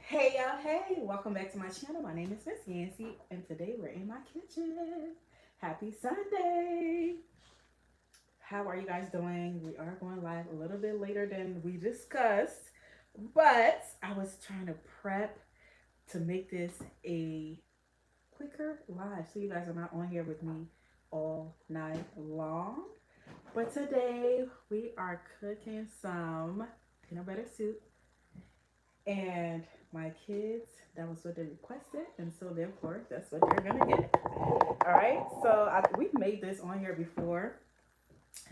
Hey y'all, hey, welcome back to my channel. My name is Miss Yancy, and today we're in my kitchen. Happy Sunday! How are you guys doing? We are going live a little bit later than we discussed, but I was trying to prep to make this a quicker live so you guys are not on here with me all night long. But today we are cooking some peanut butter soup, and my kids, that was what they requested, and so therefore that's what they're gonna get. All right, so we've made this on here before.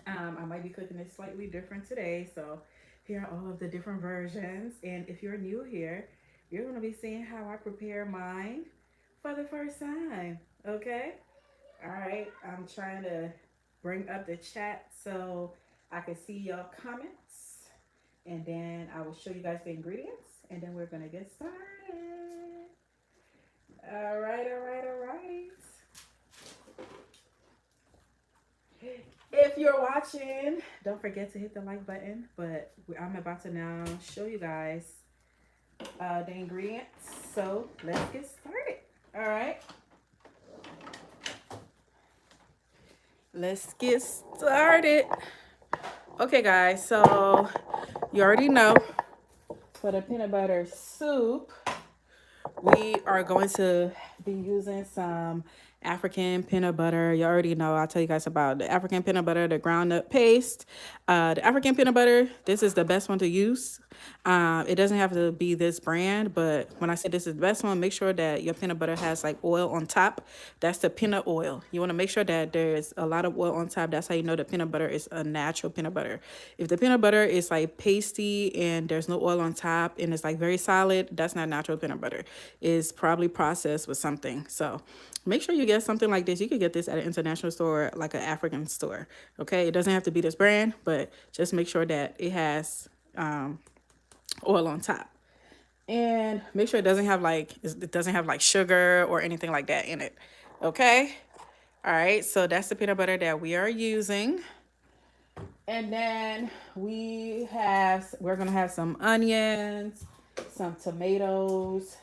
I might be cooking it slightly different today, so here are all of the different versions. And if you're new here, you're gonna be seeing how I prepare mine for the first time. Okay, all right, I'm trying to bring up the chat so I can see your comments, and then I will show you guys the ingredients, and then we're gonna get started. All right, all right, all right. If you're watching, don't forget to hit the like button. But I'm about to now show you guys the ingredients. So let's get started. All right. Let's get started. Okay, guys. So you already know for the peanut butter soup, we are going to be using some African peanut butter. You already know, I'll tell you guys about the African peanut butter, the ground up paste. The African peanut butter, this is the best one to use. It doesn't have to be this brand, but when I say this is the best one, make sure that your peanut butter has like oil on top. That's the peanut oil. You want to make sure that there's a lot of oil on top. That's how you know the peanut butter is a natural peanut butter. If the peanut butter is like pasty and there's no oil on top and it's like very solid, that's not natural peanut butter. It's probably processed with something. So make sure you get something like this. You could get this at an international store, like an African store. Okay, it doesn't have to be this brand, but just make sure that it has oil on top, and make sure it doesn't have like sugar or anything like that in it. Okay, all right, so that's the peanut butter that we are using. And then we're gonna have some onions, some tomatoes,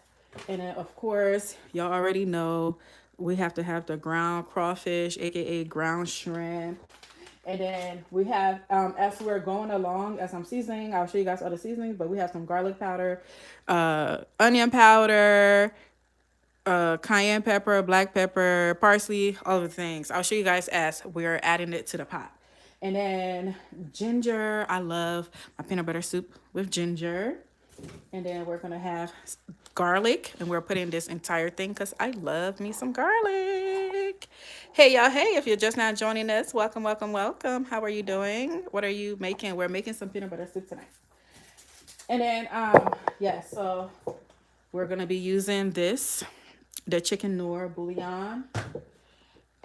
and then of course y'all already know we have to have the ground crawfish, aka ground shrimp. And then we have, as we're going along, as I'm seasoning, I'll show you guys other seasonings, but we have some garlic powder, onion powder, cayenne pepper, black pepper, parsley, all the things. I'll show you guys as we're adding it to the pot. And then ginger. I love my peanut butter soup with ginger. And then we're gonna have garlic, and we're putting this entire thing because I love me some garlic. Hey y'all, hey, if you're just now joining us, welcome, welcome, welcome. How are you doing? What are you making? We're making some peanut butter soup tonight. And then yeah, so we're gonna be using the chicken noir bouillon.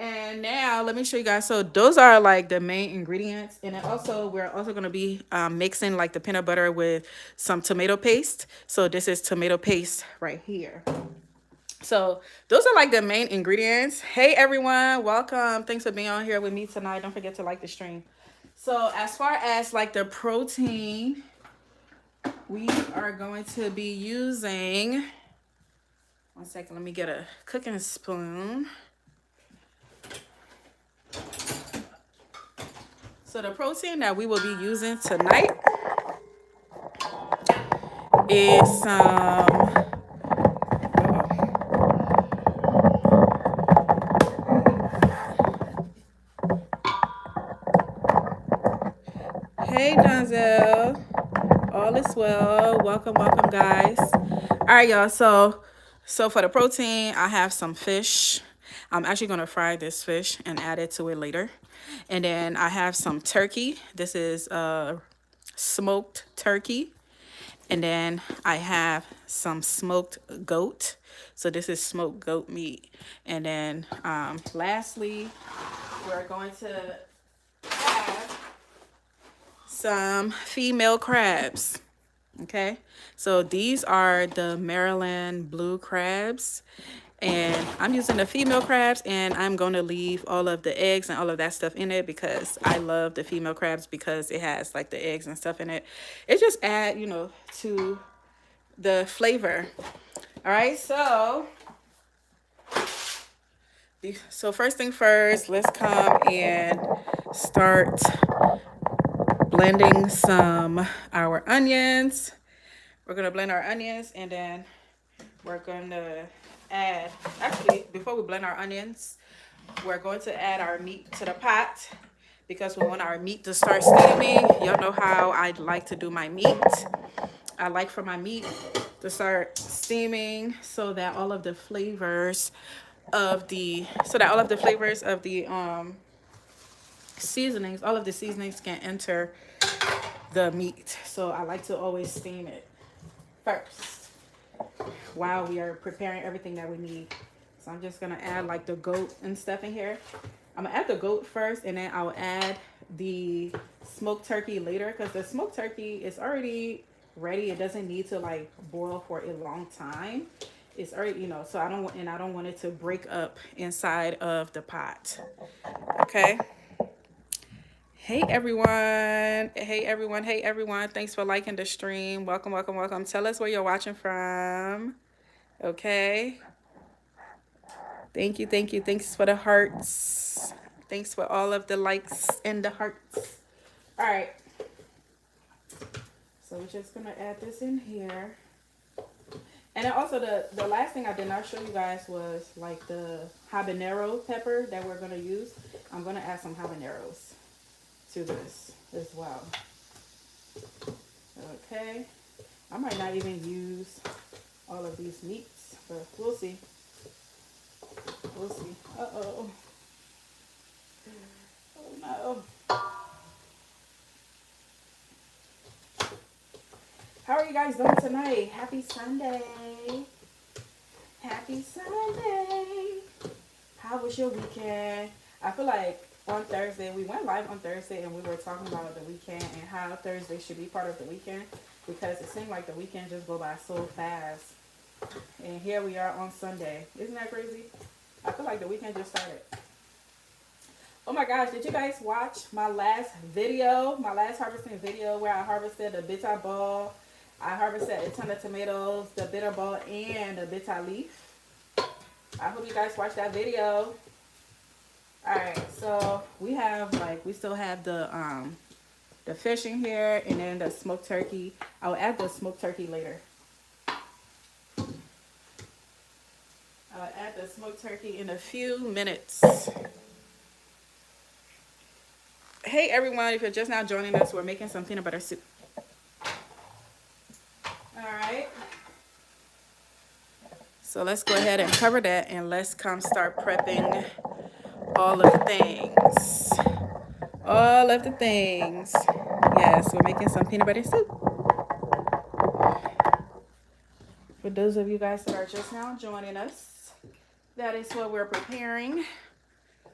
And now let me show you guys. So those are like the main ingredients. And then also we're also going to be mixing like the peanut butter with some tomato paste. So this is tomato paste right here. So those are like the main ingredients. Hey everyone, welcome. Thanks for being on here with me tonight. Don't forget to like the stream. So as far as like the protein, we are going to be using, one second, let me get a cooking spoon. So the protein that we will be using tonight is some, hey Donzel, all is well. Welcome, welcome guys. All right, y'all. So for the protein, I have some fish. I'm actually gonna fry this fish and add it to it later. And then I have some turkey. This is smoked turkey. And then I have some smoked goat. So this is smoked goat meat. And then lastly, we're going to have some female crabs. Okay, so these are the Maryland blue crabs. And I'm using the female crabs, and I'm going to leave all of the eggs and all of that stuff in it because I love the female crabs because it has like the eggs and stuff in it. It just add, you know, to the flavor. All right, so first thing first, let's come and start blending our onions. We're gonna blend our onions, and then we're gonna add, actually, before we blend our onions, we're going to add our meat to the pot because we want our meat to start steaming. Y'all know how I like to do my meat. I like for my meat to start steaming so that all of the flavors of the seasonings, all of the seasonings can enter the meat. So I like to always steam it first while we are preparing everything that we need. So I'm just gonna add like the goat and stuff in here. I'm gonna add the goat first, and then I'll add the smoked turkey later because the smoked turkey is already ready. It doesn't need to like boil for a long time. It's already, you know, so I don't want it to break up inside of the pot. Okay. Hey everyone. Hey everyone. Hey everyone. Thanks for liking the stream. Welcome, welcome, welcome. Tell us where you're watching from. Okay. Thank you, thank you. Thanks for the hearts. Thanks for all of the likes and the hearts. All right. So we're just gonna add this in here. And then also the last thing I did not show you guys was like the habanero pepper that we're gonna use. I'm gonna add some habaneros to this as well. Okay. I might not even use all of these meats, but we'll see. We'll see. Uh-oh. Oh no. How are you guys doing tonight? Happy Sunday. Happy Sunday. How was your weekend? I feel like on Thursday, we went live on Thursday and we were talking about the weekend and how Thursday should be part of the weekend because it seemed like the weekend just go by so fast. And here we are on Sunday. Isn't that crazy? I feel like the weekend just started. Oh my gosh, did you guys watch my last video, my last harvesting video where I harvested the bitter ball? I harvested a ton of tomatoes, the bitter ball, and the bitter leaf. I hope you guys watched that video. Alright, so we still have the fish in here and then the smoked turkey. I'll add the smoked turkey later. I'll add the smoked turkey in a few minutes. Hey everyone, if you're just now joining us, we're making some peanut butter soup. Alright. So let's go ahead and cover that and let's come start prepping all of the things. All of the things. Yes, we're making some peanut butter soup. For those of you guys that are just now joining us, that is what we're preparing.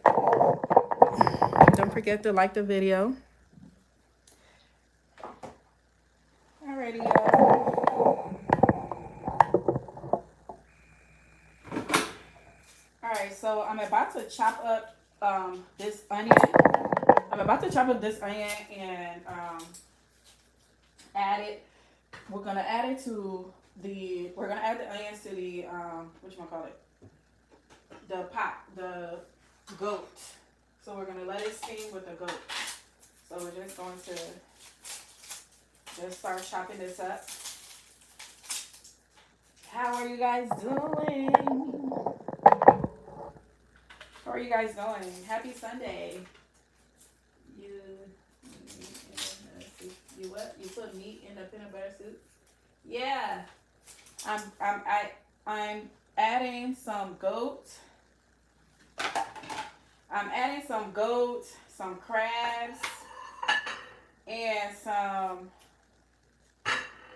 Don't forget to like the video. Alrighty, y'all. Alright, so I'm about to chop up this onion. I'm about to chop up this onion and add it. We're gonna add it to the. We're gonna add the onions to the whatchamacallit? The pot, the goat. So we're gonna let it steam with the goat. So we're just going to just start chopping this up. How are you guys doing? How are you guys doing? Happy Sunday. You what? You put meat in the peanut butter soup? Yeah. I'm adding some goat. I'm adding some goat, some crabs, and some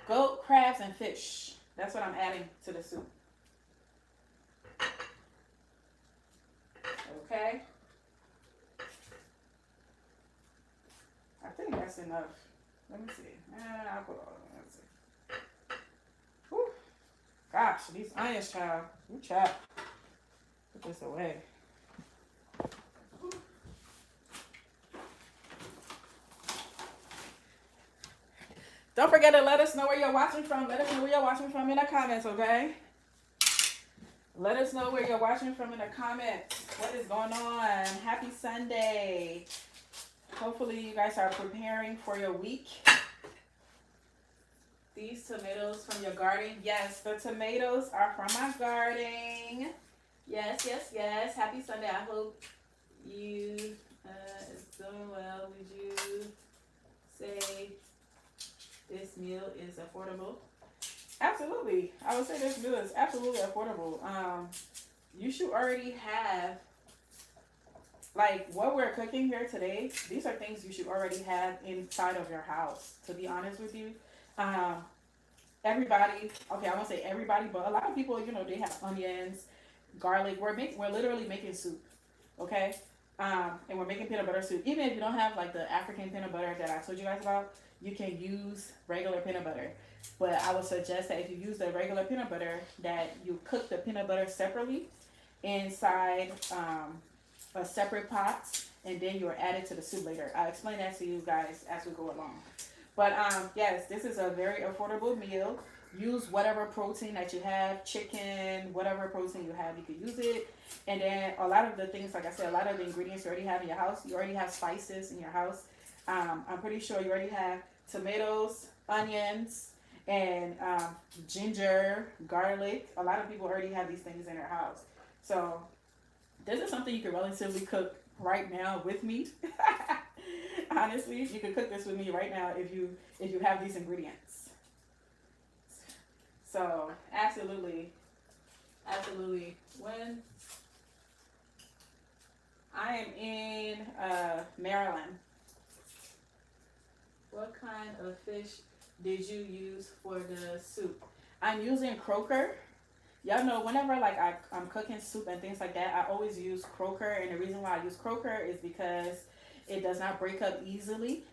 goat, crabs, and fish. That's what I'm adding to the soup. Okay. I think that's enough. Let me see. I'll put all of them. Let's see. Whew. Gosh, these onions, child. You chop. Put this away. Don't forget to let us know where you're watching from. Let us know where you're watching from in the comments, okay? Let us know where you're watching from in the comments. What is going on? Happy Sunday. Hopefully you guys are preparing for your week. These tomatoes from your garden. Yes, the tomatoes are from my garden. Yes, yes, yes. Happy Sunday. I hope you is doing well. Would you say this meal is affordable? Absolutely. I would say this meal is absolutely affordable. You should already have, like, what we're cooking here today. These are things you should already have inside of your house, to be honest with you. Everybody, okay, I won't say everybody, but a lot of people, you know, they have onions, garlic. We're literally making soup, okay? And we're making peanut butter soup. Even if you don't have like the African peanut butter that I told you guys about, you can use regular peanut butter. But I would suggest that if you use the regular peanut butter, that you cook the peanut butter separately inside a separate pot, and then you'll add it to the soup later. I'll explain that to you guys as we go along. But yes, this is a very affordable meal. Use whatever protein that you have, chicken, whatever protein you have, you can use it. And then a lot of the things, like I said, a lot of the ingredients you already have in your house. You already have spices in your house. I'm pretty sure you already have tomatoes, onions, and ginger, garlic. A lot of people already have these things in their house. So this is something you can relatively cook right now with me. Honestly, you can cook this with me right now if you have these ingredients. So absolutely, absolutely. When I am in Maryland, what kind of fish did you use for the soup? I'm using croaker. Y'all know whenever like I'm cooking soup and things like that, I always use croaker. And the reason why I use croaker is because it does not break up easily.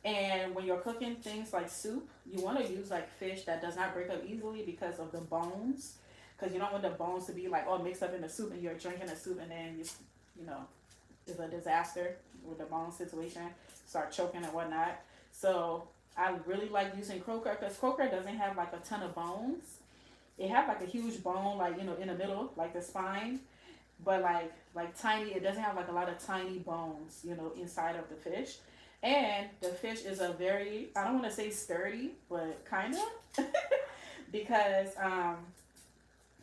And when you're cooking things like soup, you want to use like fish that does not break up easily because of the bones. Because you don't want the bones to be like all mixed up in the soup and you're drinking the soup and then you know, it's a disaster with the bone situation. Start choking and whatnot. So I really like using croaker because croaker doesn't have like a ton of bones. It have like a huge bone, like, you know, in the middle, like the spine, but like tiny. It doesn't have like a lot of tiny bones, you know, inside of the fish. And the fish is a very, I don't want to say sturdy, but kind of, because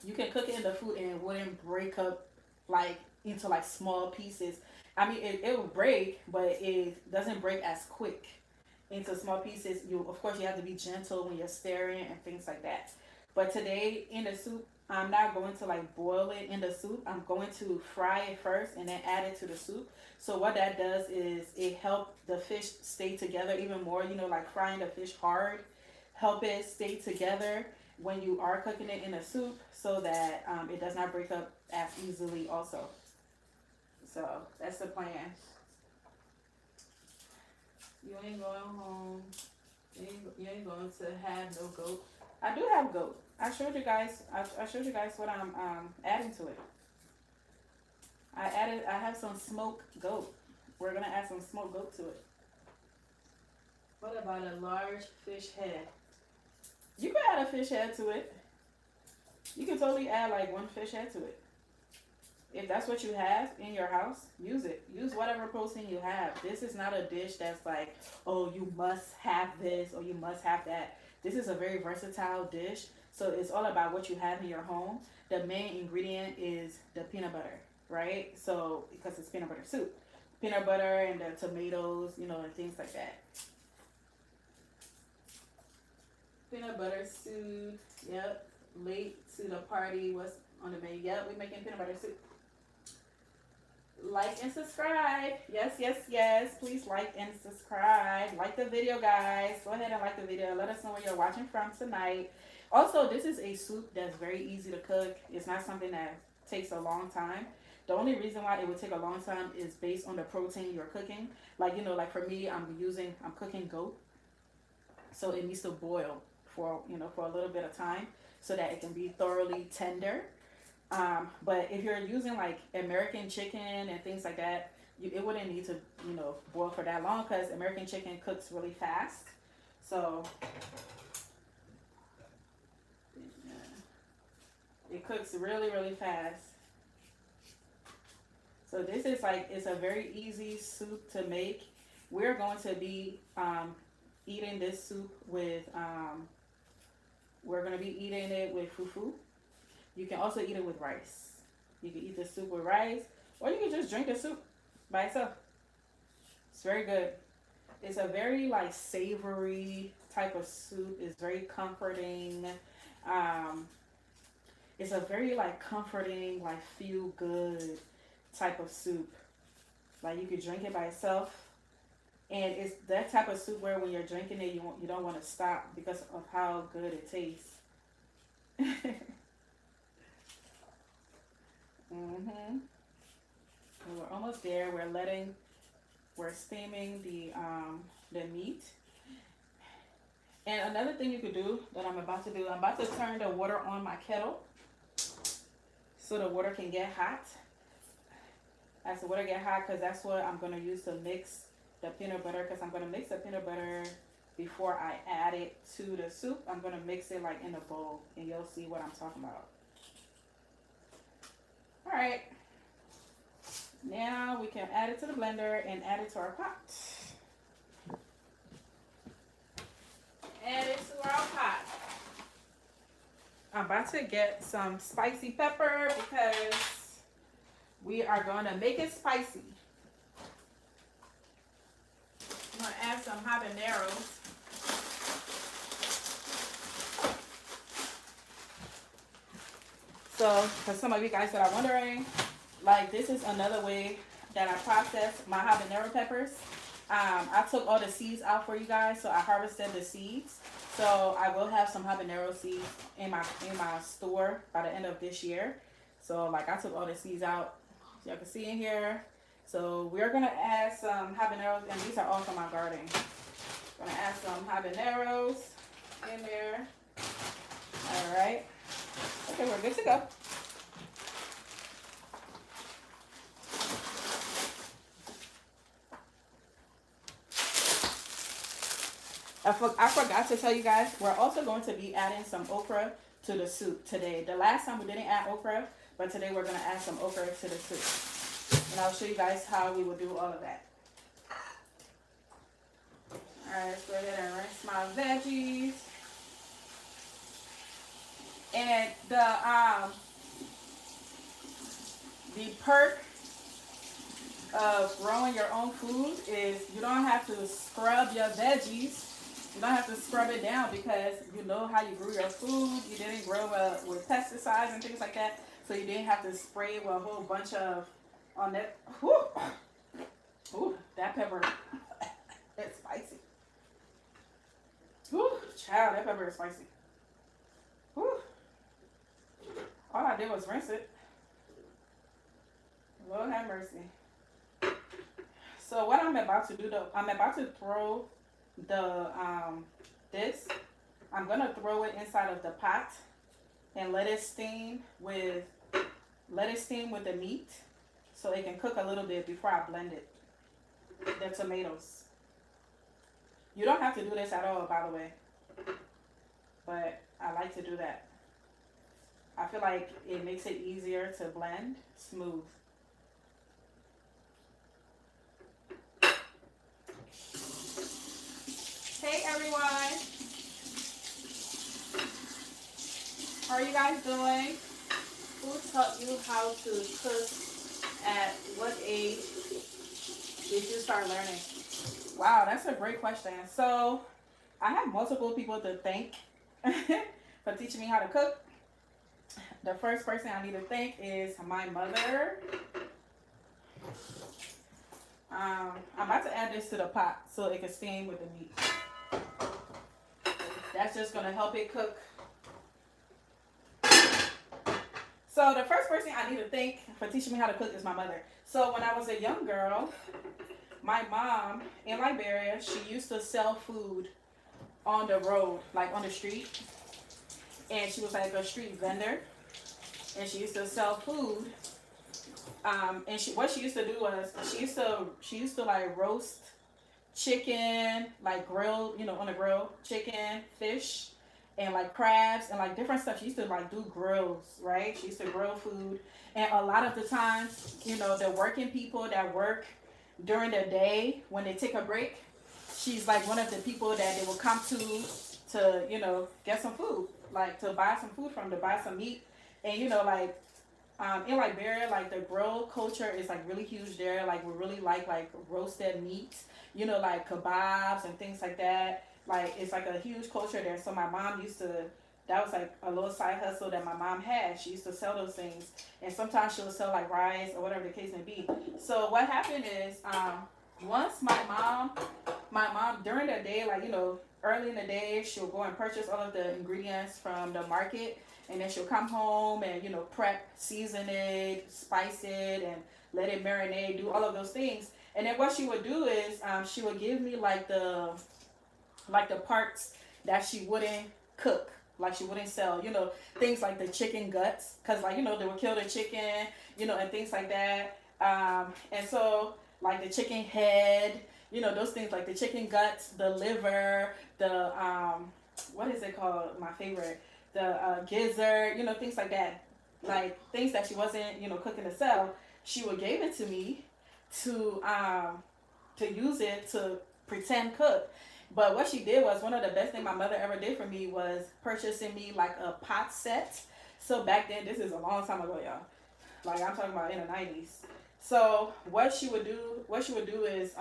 you can cook it in the food and it wouldn't break up like into like small pieces. I mean, it will break, but it doesn't break as quick into small pieces. You, of course, you have to be gentle when you're stirring and things like that. But today in the soup, I'm not going to like boil it in the soup. I'm going to fry it first and then add it to the soup. So what that does is it helps the fish stay together even more. You know, like frying the fish hard, help it stay together when you are cooking it in the soup, so that it does not break up as easily also. So that's the plan. You ain't going home. You ain't going to have no goat. I do have goat. I showed you guys. I showed you guys what I'm adding to it. I have some smoked goat. We're gonna add some smoked goat to it. What about a large fish head? You can add a fish head to it. You can totally add like one fish head to it. If that's what you have in your house, use it. Use whatever protein you have. This is not a dish that's like, oh, you must have this or you must have that. This is a very versatile dish. So it's all about what you have in your home. The main ingredient is the peanut butter, right? So because it's peanut butter soup. Peanut butter and the tomatoes, you know, and things like that. Peanut butter soup. Yep. Late to the party. What's on the menu? Yep, we're making peanut butter soup. Like and subscribe. Yes, yes, yes. Please like and subscribe. Like the video, guys. Go ahead and like the video. Let us know where you're watching from tonight. Also, this is a soup that's very easy to cook. It's not something that takes a long time. The only reason why it would take a long time is based on the protein you're cooking. Like, you know, like for me, I'm cooking goat. So it needs to boil for, you know, for a little bit of time so that it can be thoroughly tender. But if you're using like American chicken and things like that, it wouldn't need to, boil for that long because American chicken cooks really fast. So it cooks really, really fast. So this is like, it's a very easy soup to make. We're going to be eating this soup with, we're going to be eating it with fufu. You can also eat it with rice. You can eat the soup with rice, or you can just drink the soup by itself. It's very good. It's a very like savory type of soup. It's very comforting. It's a very like comforting, like feel good type of soup. Like you could drink it by itself, and it's that type of soup where when you're drinking it, you don't want to stop because of how good it tastes. Mhm. We're almost there. We're steaming the meat. And another thing you could do that I'm about to do, I'm about to turn the water on my kettle so the water can get hot. As the water get hot, because that's what I'm gonna use to mix the peanut butter. Because I'm gonna mix the peanut butter before I add it to the soup. I'm gonna mix it like in a bowl, and you'll see what I'm talking about. All right. Now we can add it to the blender and add it to our pot. Add it to our pot. I'm about to get some spicy pepper because we are going to make it spicy. I'm going to add some habaneros. So, for some of you guys that are wondering, like this is another way that I process my habanero peppers. I took all the seeds out for you guys, so I harvested the seeds. So I will have some habanero seeds in my store by the end of this year. So like I took all the seeds out, so y'all can see in here. So we're gonna add some habaneros, and these are all from my garden. Gonna add some habaneros in there. All right. Okay, we're good to go. I forgot to tell you guys, we're also going to be adding some okra to the soup today. The last time we didn't add okra, but today we're going to add some okra to the soup. And I'll show you guys how we will do all of that. Alright, let's go ahead and rinse my veggies. And the perk of growing your own food is you don't have to scrub your veggies. You don't have to scrub it down because you know how you grew your food. You didn't grow with pesticides and things like that. So you didn't have to spray with a whole bunch of on that. Whew, ooh, that pepper, it's spicy. Whew, child, that pepper is spicy. Whew. All I did was rinse it. Lord have mercy. So what I'm about to do though, I'm about to throw the this. I'm gonna throw it inside of the pot and let it steam with the meat so it can cook a little bit before I blend it. The tomatoes. You don't have to do this at all, by the way, but I like to do that. I feel like it makes it easier to blend smooth. Hey everyone, how are you guys doing? Who taught you how to cook? At what age did you start learning? Wow, that's a great question. So I have multiple people to thank for teaching me how to cook. The first person I need to thank is my mother. I'm about to add this to the pot so it can steam with the meat. That's just going to help it cook. So the first person I need to thank for teaching me how to cook is my mother. So when I was a young girl, my mom in Liberia, she used to sell food on the road, like on the street. And she was like a street vendor. and she used to sell food. And what she used to do was she used to like roast chicken, like grill, on the grill, chicken, fish, and like crabs and like different stuff. She used to like do grills, right? She used to grill food, and a lot of the times, the working people that work during the day when they take a break, she's like one of the people that they will come to get some food, like to buy some food from, to buy some meat, and like in Liberia, like the grill culture is like really huge there. Like we really like roasted meats, like kebabs and things like that. Like it's like a huge culture there. So my mom used to. That was like a little side hustle that my mom had. She used to sell those things, and sometimes she'll sell like rice or whatever the case may be. So what happened is, once my mom during the day, like early in the day, she'll go and purchase all of the ingredients from the market, and then she'll come home and prep, season it, spice it, and let it marinate, do all of those things. And then what she would do is she would give me like the parts that she wouldn't cook, like she wouldn't sell, things like the chicken guts, because like they would kill the chicken, and things like that. And so like the chicken head, those things, like the chicken guts, the liver, the what is it called, my favorite, the gizzard, things like that, like things that she wasn't cooking to sell. She would give it to me to use it to pretend cook. But what she did was, one of the best things my mother ever did for me was purchasing me like a pot set. So back then, this is a long time ago, y'all. Like I'm talking about in the 90s. So what she would do is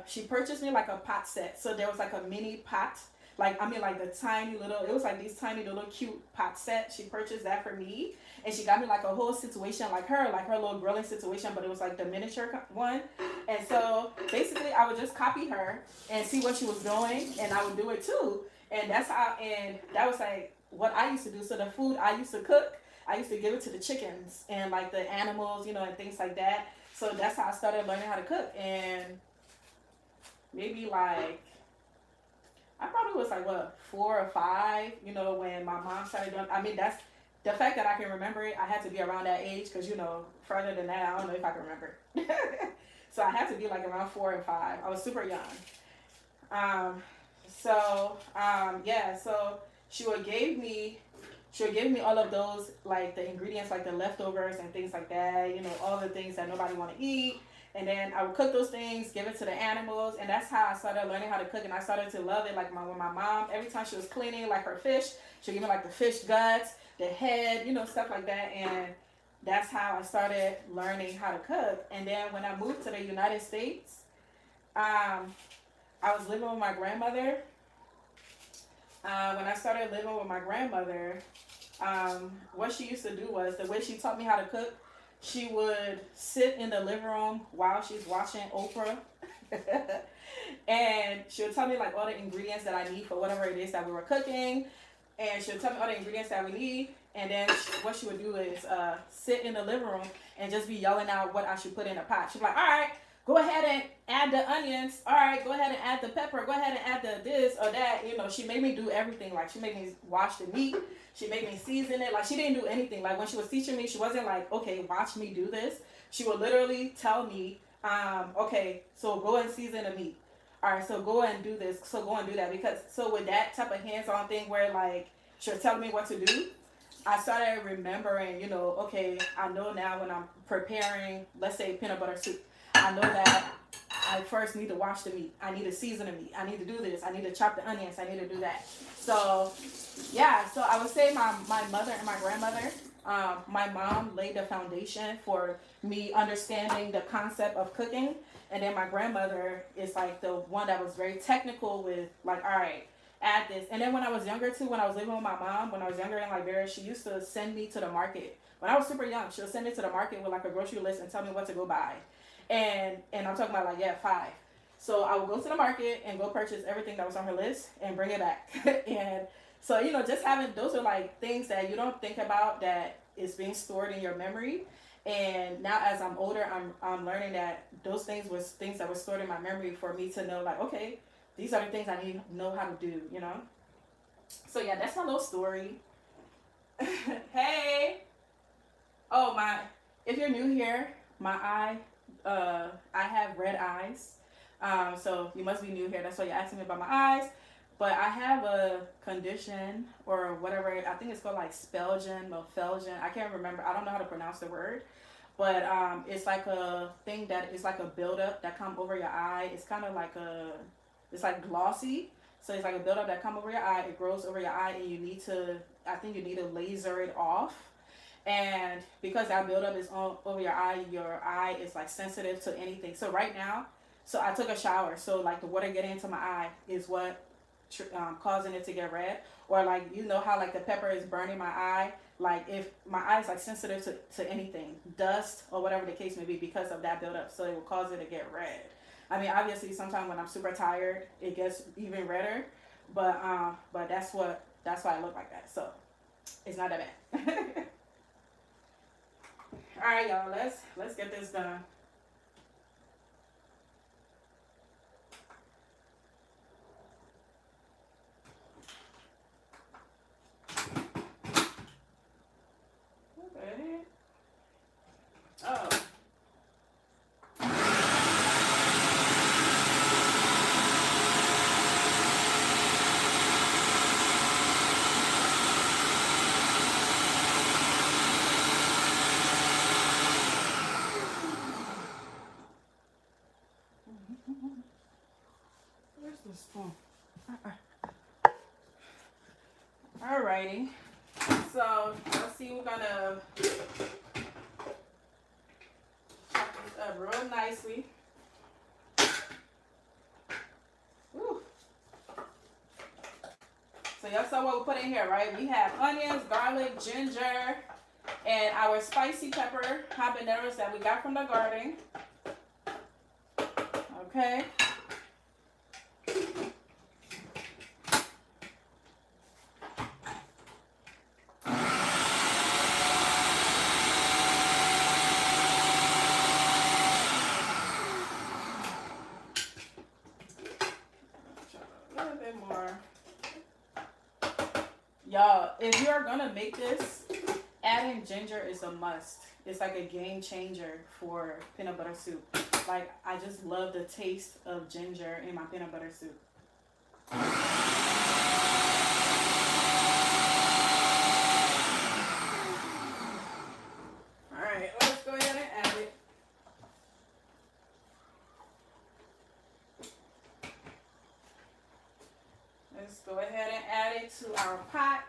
she purchased me like a pot set. So there was like a mini pot, like like the tiny little, it was like these tiny little cute pot set. She purchased that for me, and she got me like a whole situation, like her little grilling situation, but it was like the miniature one. And so basically I would just copy her and see what she was doing, and I would do it too. And that was like what I used to do. So the food I used to cook, I used to give it to the chickens and like the animals, and things like that. So that's how I started learning how to cook. And maybe like, I probably was like, what, 4 or 5, when my mom started doing, that's the fact that I can remember it. I had to be around that age, because, further than that, I don't know if I can remember. So I had to be like around 4 and 5. I was super young. Yeah, so she would give me all of those, like the ingredients, like the leftovers and things like that, all the things that nobody want to eat. And then I would cook those things, give it to the animals, and that's how I started learning how to cook. And I started to love it. Like when my mom, every time she was cleaning like her fish, she'd give me like the fish guts, the head, stuff like that. And that's how I started learning how to cook. And then when I moved to the United States, I was living with my grandmother. When I started living with my grandmother, what she used to do was, the way she taught me how to cook, she would sit in the living room while she's watching Oprah. And she would tell me like all the ingredients that I need for whatever it is that we were cooking. And she would tell me all the ingredients that we need. And then what she would do is sit in the living room and just be yelling out what I should put in a pot. She'd be like, all right, go ahead and add the onions. All right, go ahead and add the pepper. Go ahead and add the this or that. She made me do everything. Like she made me wash the meat. She made me season it. Like she didn't do anything. Like when she was teaching me, she wasn't like, okay, watch me do this. She would literally tell me, okay, so go and season the meat. All right, so go and do this. So go and do that. So with that type of hands-on thing where like she was telling me what to do, I started remembering, okay, I know now when I'm preparing, let's say peanut butter soup, I know that I first need to wash the meat. I need to season the meat. I need to do this. I need to chop the onions. I need to do that. So, yeah, so I would say my mother and my grandmother, my mom laid the foundation for me understanding the concept of cooking. And then my grandmother is like the one that was very technical with like, all right, add this. And then when I was younger too, when I was living with my mom, when I was younger in Liberia, she used to send me to the market. When I was super young, she would send me to the market with like a grocery list and tell me what to go buy. And I'm talking about like, 5. So I would go to the market and go purchase everything that was on her list and bring it back. And so, just having, those are like things that you don't think about that is being stored in your memory. And now as I'm older, I'm learning that those things was things that were stored in my memory for me to know like, okay, these are the things I need to know how to do, So yeah, that's my little story. Hey. Oh my! If you're new here, I have red eyes. So you must be new here. That's why you're asking me about my eyes. But I have a condition or whatever. I think it's called like Spelgen, Melfelgen. I can't remember. I don't know how to pronounce the word. But it's like a thing that is like a buildup that come over your eye. It's kind of like it's like glossy. So it's like a buildup that come over your eye. It grows over your eye, and I think you need to laser it off. And because that buildup is on over your eye is like sensitive to anything. So right now, so I took a shower. So like the water getting into my eye is what causing it to get red. Or like you know how like the pepper is burning my eye. Like if my eye is like sensitive to anything, dust or whatever the case may be, because of that buildup, so it will cause it to get red. I mean, obviously, sometimes when I'm super tired, it gets even redder. But that's why I look like that. So it's not that bad. All right, y'all. Let's get this done. Okay. Oh. Where's the spoon? Alrighty. So let's see. We're gonna chop this up real nicely. Woo. So y'all saw what we put in here, right? We have onions, garlic, ginger, and our spicy pepper habaneros that we got from the garden. Okay. A little bit more. Y'all, if you're gonna make this, adding ginger is a must. It's like a game changer for peanut butter soup. Like, I just love the taste of ginger in my peanut butter soup. Alright, let's go ahead and add it. Let's go ahead and add it to our pot.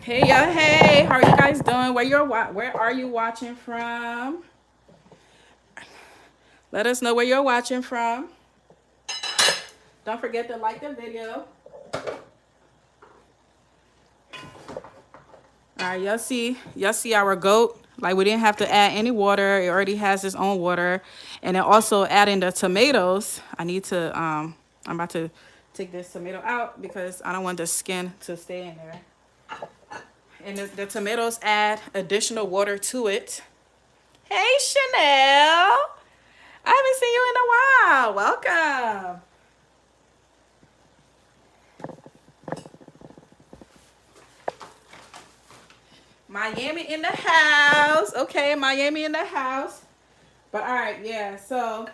Hey y'all, hey, how are you guys doing? Where are you watching from? Let us know where you're watching from. Don't forget to like the video. All right, y'all see our goat. Like, we didn't have to add any water. It already has its own water. And then also adding the tomatoes. I'm about to take this tomato out because I don't want the skin to stay in there. And the tomatoes add additional water to it. Hey, Chanel. I haven't seen you in a while. Welcome. Miami in the house. Okay, Miami in the house. But all right, yeah. So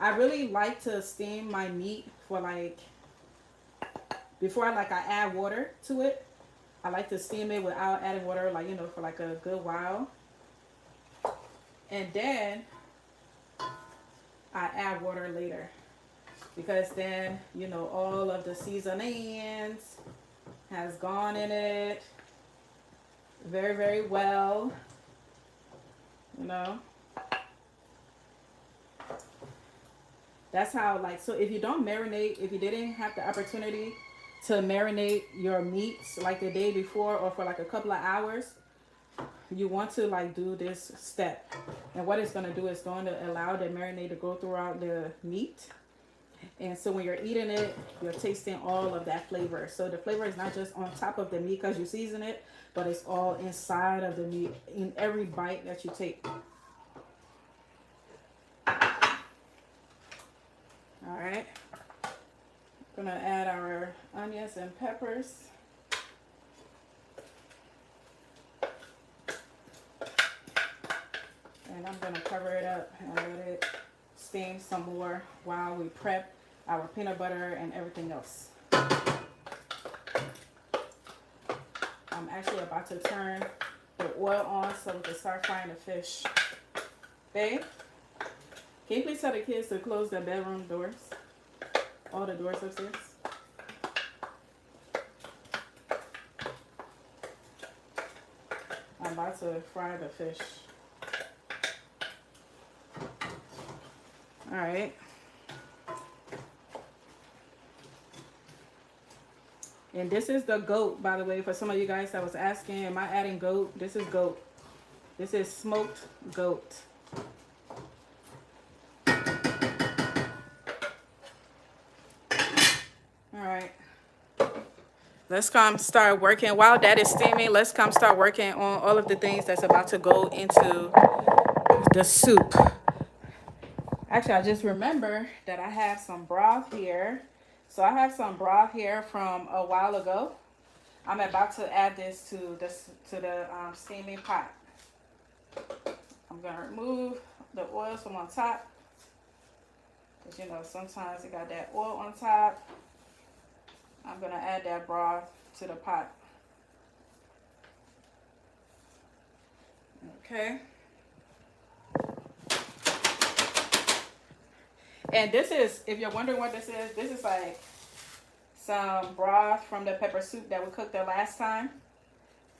I really like to steam my meat for like before I add water to it. I like to steam it without adding water, like, you know, for like a good while. And then I add water later. Because then, you know, all of the seasonings has gone in it very, very well. You know. That's how, like, so if you don't marinate, if you didn't have the opportunity to marinate your meats like the day before or for like a couple of hours, you want to like do this step. And what it's going to do is going to allow the marinade to go throughout the meat. And so when you're eating it, you're tasting all of that flavor. So the flavor is not just on top of the meat because you season it, but it's all inside of the meat in every bite that you take. All right. I'm gonna add our onions and peppers. And I'm gonna cover it up and let it steam some more while we prep our peanut butter and everything else. I'm actually about to turn the oil on so we can start frying the fish. Babe, can you please tell the kids to close their bedroom doors? All the doors upstairs. I'm about to fry the fish. All right. And this is the goat, by the way, for some of you guys that was asking, am I adding goat? This is goat. This is smoked goat. All right. Let's come start working. While that is steaming, let's come start working on all of the things that's about to go into the soup. Actually, I just remember that I have some broth here. So I have some broth here from a while ago. I'm about to add this to the steaming pot. I'm gonna remove the oils from on top, because you know sometimes it got that oil on top. I'm gonna add that broth to the pot. Okay. And this is, if you're wondering what this is like some broth from the pepper soup that we cooked the last time.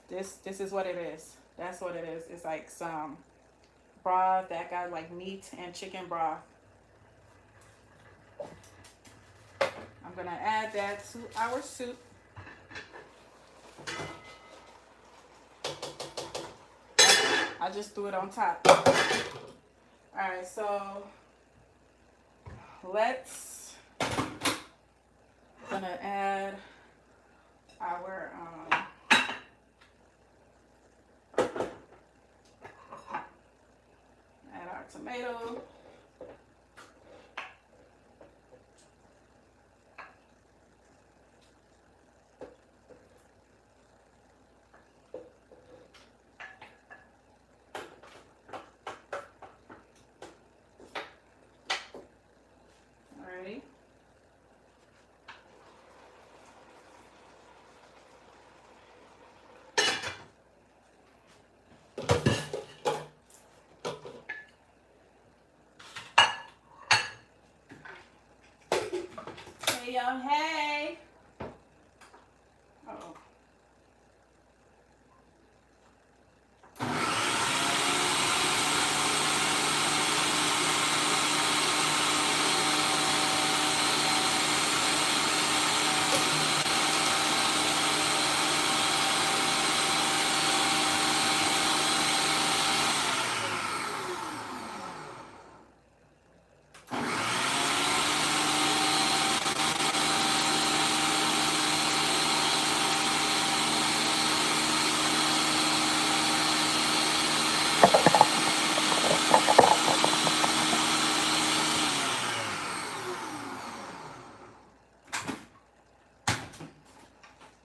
This is what it is. That's what it is. It's like some broth that got like meat and chicken broth. I'm gonna add that to our soup. I just threw it on top. All right, so let's gonna add our tomato. Alrighty. Hey y'all, hey. Uh-oh.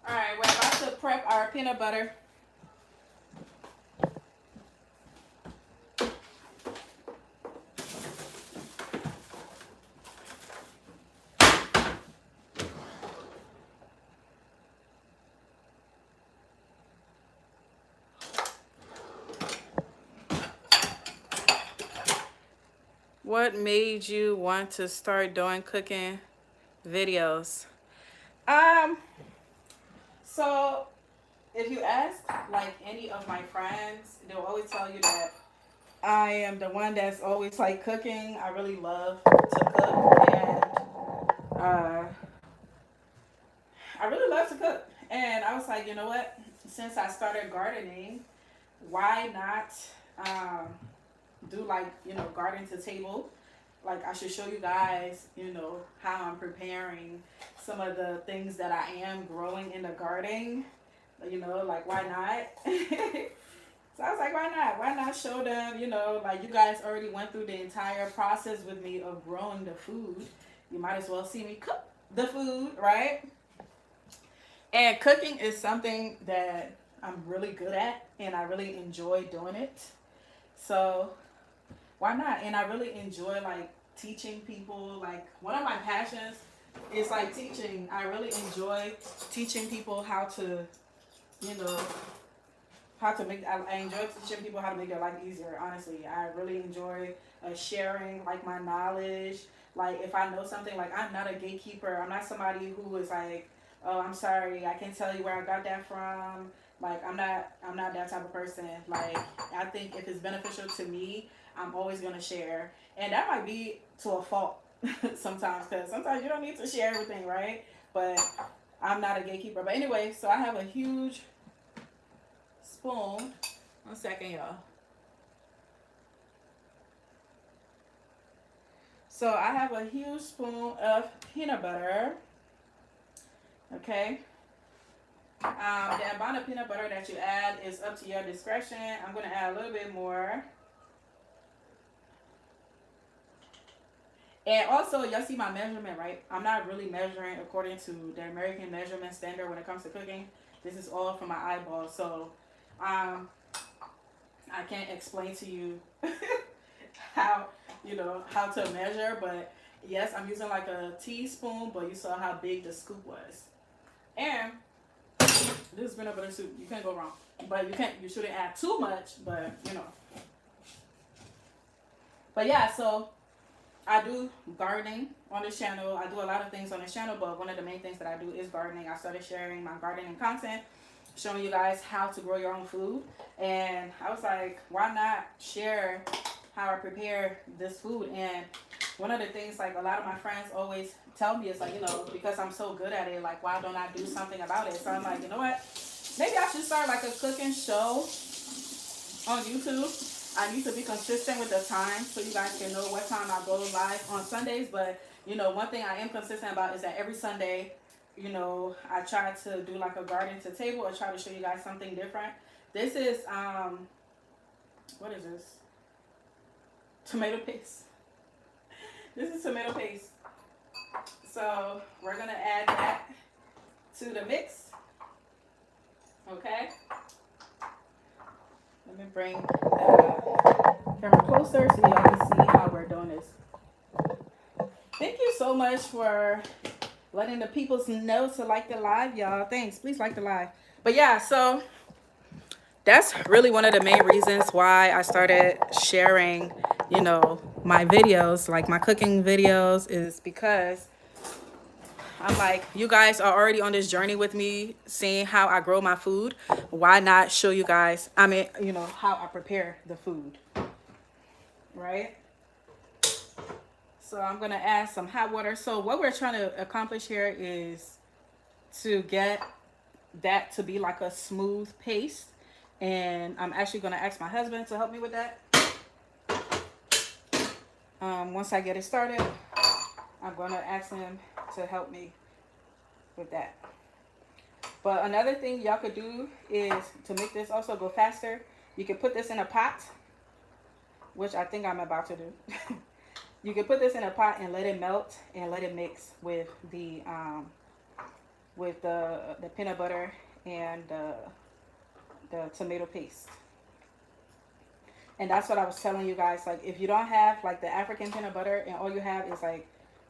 Alright, we're about to prep our peanut butter. What made you want to start doing cooking videos? So if you ask like any of my friends, they'll always tell you that I am the one that's always like cooking. I really love to cook, and I really love to cook. And I was like, you know what? Since I started gardening, why not do like, you know, garden to table? like I should show you guys, you know, how I'm preparing some of the things that I am growing in the garden. You know, like why not? So I was like, why not? Why not show them, you know, like you guys already went through the entire process with me of growing the food. You might as well see me cook the food, right? And cooking is something that I'm really good at and I really enjoy doing it. So why not? And I really enjoy like teaching people. Like one of my passions is like teaching. I really enjoy teaching people how to, you know, how to make. I enjoy teaching people how to make their life easier. Honestly, I really enjoy sharing like my knowledge. Like if I know something, like I'm not a gatekeeper. I'm not somebody who is like, oh, I'm sorry, I can't tell you where I got that from. Like I'm not that type of person. Like I think if it's beneficial to me, I'm always gonna share, and that might be to a fault sometimes, because sometimes you don't need to share everything, right? But I'm not a gatekeeper. But anyway, so I have a huge spoon. 1 second, y'all. So I have a huge spoon of peanut butter. Okay. The amount of peanut butter that you add is up to your discretion. I'm going to add a little bit more. And also, y'all see my measurement, right? I'm not really measuring according to the American measurement standard when it comes to cooking. This is all from my eyeballs. So, I can't explain to you how, you know, how to measure. But yes, I'm using like a teaspoon, but you saw how big the scoop was. And this is peanut butter soup. You can't go wrong. But you shouldn't add too much, but you know. But yeah, so I do gardening on this channel. I do a lot of things on this channel, but one of the main things that I do is gardening. I started sharing my gardening content, showing you guys how to grow your own food. And I was like, why not share how I prepare this food? And one of the things, like a lot of my friends always tell me is like, you know, because I'm so good at it, like why don't I do something about it? So I'm like, you know what? Maybe I should start like a cooking show on YouTube. I need to be consistent with the time so you guys can know what time I go live on Sundays. But, you know, one thing I am consistent about is that every Sunday, you know, I try to do like a garden to table or try to show you guys something different. This is, what is this? Tomato paste. This is tomato paste. So we're going to add that to the mix. Okay. Let me bring the camera closer so y'all can see how we're doing this. Thank you so much for letting the peoples know to like the live, y'all. Thanks. Please like the live. But yeah, so that's really one of the main reasons why I started sharing, you know, my videos, like my cooking videos, is because I'm like, you guys are already on this journey with me, seeing how I grow my food. Why not show you guys, I mean, you know, how I prepare the food, right? So I'm going to add some hot water. So what we're trying to accomplish here is to get that to be like a smooth paste. And I'm actually going to ask my husband to help me with that. Once I get it started, I'm going to ask him to help me with that. But another thing y'all could do is to make this also go faster. You can put this in a pot, which I think I'm about to do. You can put this in a pot and let it melt and let it mix with the peanut butter and the tomato paste. And that's what I was telling you guys. Like if you don't have like the African peanut butter and all you have is like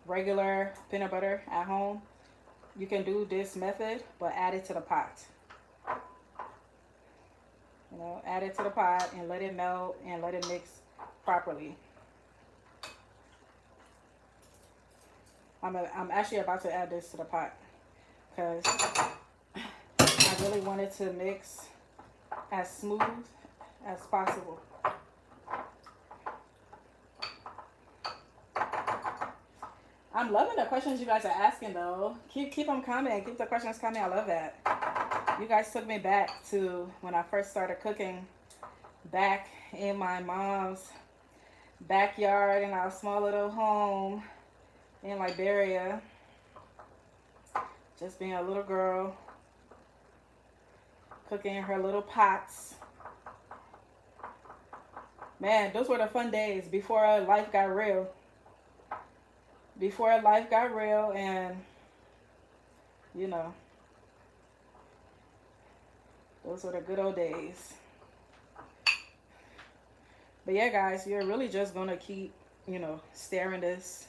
regular peanut butter at home, you can do this method, but add it to the pot. You know, add it to the pot and let it melt and let it mix properly. I'm actually about to add this to the pot because I really want it to mix as smooth as possible. I'm loving the questions you guys are asking though. Keep them coming. Keep the questions coming. I love that. You guys took me back to when I first started cooking back in my mom's backyard in our small little home in Liberia. Just being a little girl, cooking in her little pots. Man, those were the fun days before life got real. Before life got real, and you know, those were the good old days. But yeah, guys, you're really just gonna keep, stirring this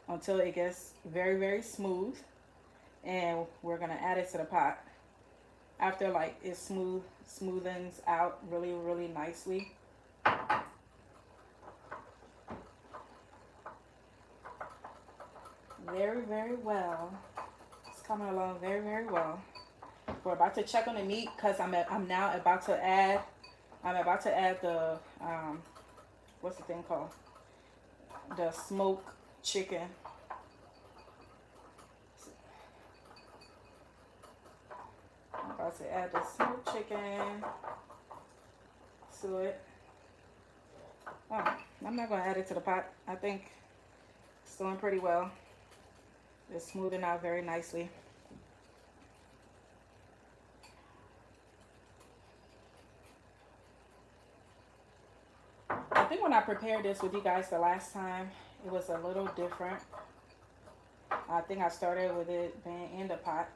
until it gets very, very smooth. And we're gonna add it to the pot after like it smoothens out really, really nicely. Very, very well. It's coming along very, very well. We're about to check on the meat because I'm now about to add the what's the thing called? The smoked chicken. I'm about to add the smoked chicken to it. Oh, I'm not gonna add it to the pot. I think it's doing pretty well. It's smoothing out very nicely. I think when I prepared this with you guys the last time, it was a little different. I think I started with it being in the pot,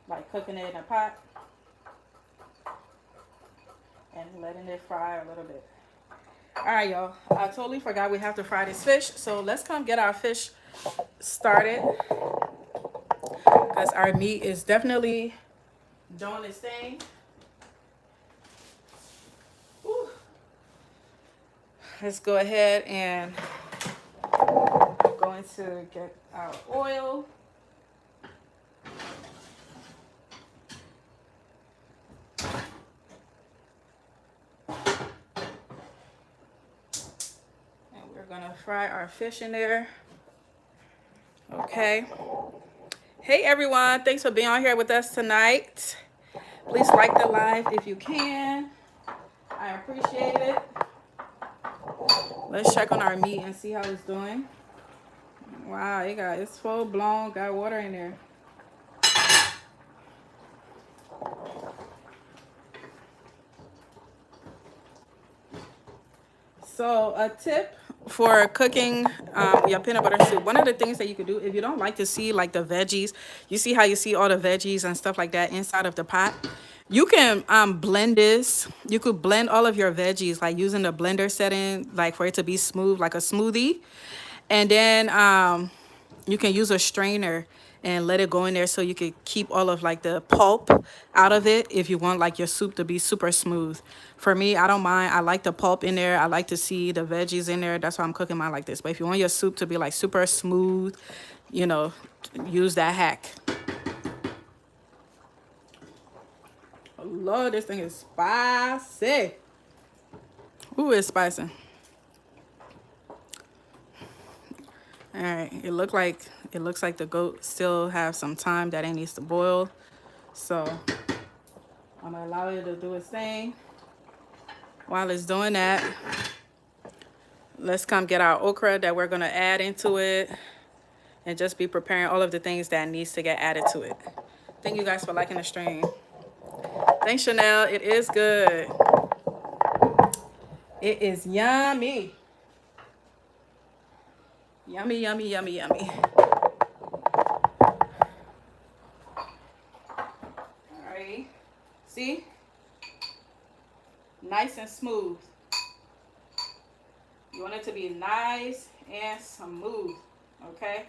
like cooking it in a pot and letting it fry a little bit. All right, y'all. I totally forgot we have to fry this fish, so let's come get our fish started because our meat is definitely doing its thing. Ooh. Let's go ahead and I'm going to get our oil. And we're gonna fry our fish in there. Okay. Hey everyone, thanks for being on here with us tonight. Please like the live if you can. I appreciate it. Let's check on our meat and see how it's doing. Wow, it's full blown, got water in there. So a tip for cooking your peanut butter soup, one of the things that you could do if you don't like to see like the veggies, you see how you see all the veggies and stuff like that inside of the pot, you can blend this. You could blend all of your veggies like using the blender setting, like for it to be smooth like a smoothie. And then you can use a strainer and let it go in there so you can keep all of like the pulp out of it if you want like your soup to be super smooth. For me, I don't mind. I like the pulp in there. I like to see the veggies in there. That's why I'm cooking mine like this. But if you want your soup to be like super smooth, use that hack. Oh, Lord, this thing is spicy. Ooh, it's spicy. All right, it looks like the goat still have some time that it needs to boil. So I'm gonna allow it to do its thing. While it's doing that, let's come get our okra that we're gonna add into it and just be preparing all of the things that needs to get added to it. Thank you guys for liking the stream. Thanks, Chanel. It is good. It is yummy. Yummy, yummy, yummy, yummy. Alrighty. See? Nice and smooth. You want it to be nice and smooth, okay?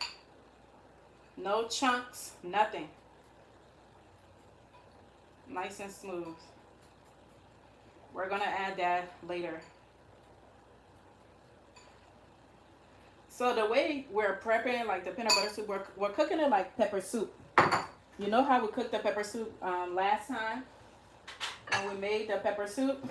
No chunks, nothing. Nice and smooth. We're gonna add that later. So the way we're prepping like the peanut butter soup, we're cooking it like pepper soup. You know how we cooked the pepper soup last time when we made the pepper soup?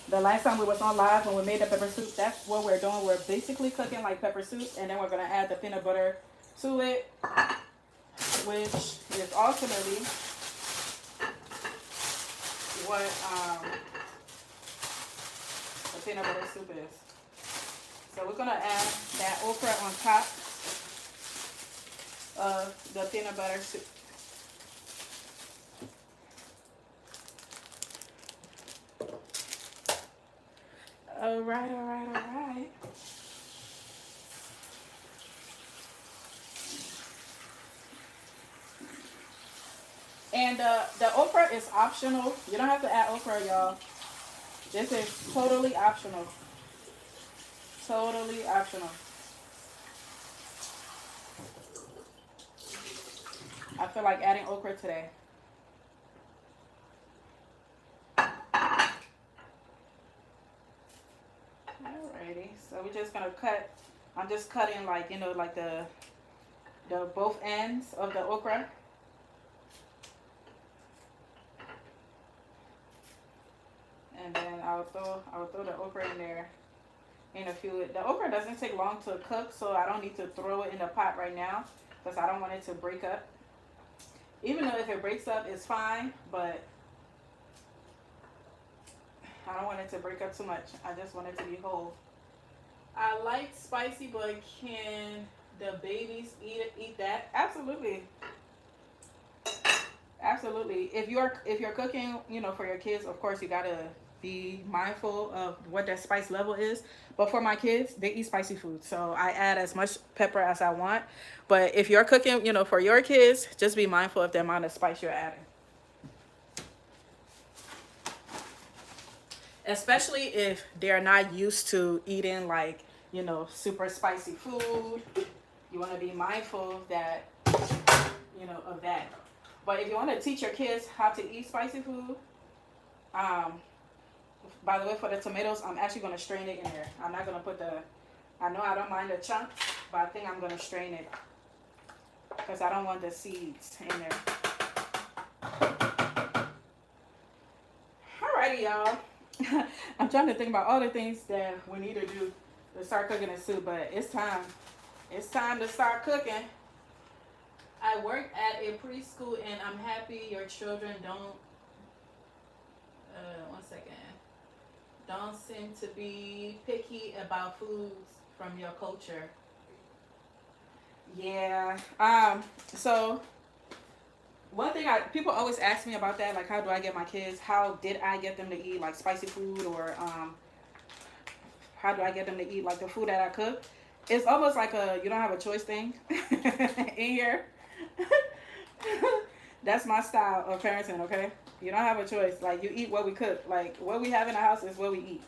The last time we was on live when we made the pepper soup, that's what we're doing. We're basically cooking like pepper soup, and then we're gonna add the peanut butter to it, which is ultimately what peanut butter soup is. So we're gonna add that okra on top of the peanut butter soup. All right, all right, all right. And the okra is optional. You don't have to add okra, y'all. This is totally optional. Totally optional. I feel like adding okra today. Alrighty. So we're just gonna cut. I'm just cutting like, you know, like the both ends of the okra. And then I'll throw the okra in there in a few. The okra doesn't take long to cook, so I don't need to throw it in the pot right now because I don't want it to break up. Even though if it breaks up, it's fine, but I don't want it to break up too much. I just want it to be whole. I like spicy, but can the babies eat that? Absolutely. Absolutely. If you're cooking, you know, for your kids, of course you gotta be mindful of what that spice level is. But for my kids, they eat spicy food, so I add as much pepper as I want. But if you're cooking, you know, for your kids, just be mindful of the amount of spice you're adding. Especially if they're not used to eating like, you know, super spicy food. You want to be mindful that, you know, of that. But if you want to teach your kids how to eat spicy food, by the way, for the tomatoes, I'm actually going to strain it in there. I'm not going to put I know I don't mind the chunks, but I think I'm going to strain it because I don't want the seeds in there. Alrighty, y'all. I'm trying to think about all the things that we need to do to start cooking the soup, but it's time. It's time to start cooking. I work at a preschool and I'm happy your children don't, one second, don't seem to be picky about foods from your culture. Yeah. So one thing people always ask me about that, like how do I get my kids, how did I get them to eat like spicy food, or how do I get them to eat like the food that I cook? It's almost like a you don't have a choice thing in here. That's my style of parenting, okay? You don't have a choice. Like, you eat what we cook. Like, what we have in the house is what we eat.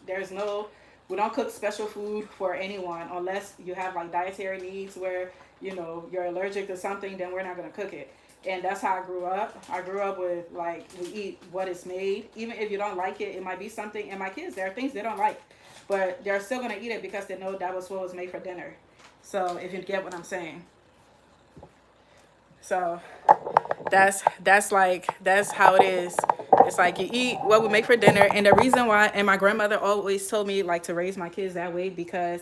We don't cook special food for anyone unless you have like dietary needs where, you know, you're allergic to something, then we're not going to cook it. And that's how I grew up. I grew up with, like, we eat what is made. Even if you don't like it, it might be something. And my kids, there are things they don't like. But they're still going to eat it because they know that was what was made for dinner. So, if you get what I'm saying. So, that's how it is. It's like you eat what we make for dinner. And the reason why, and my grandmother always told me, like, to raise my kids that way because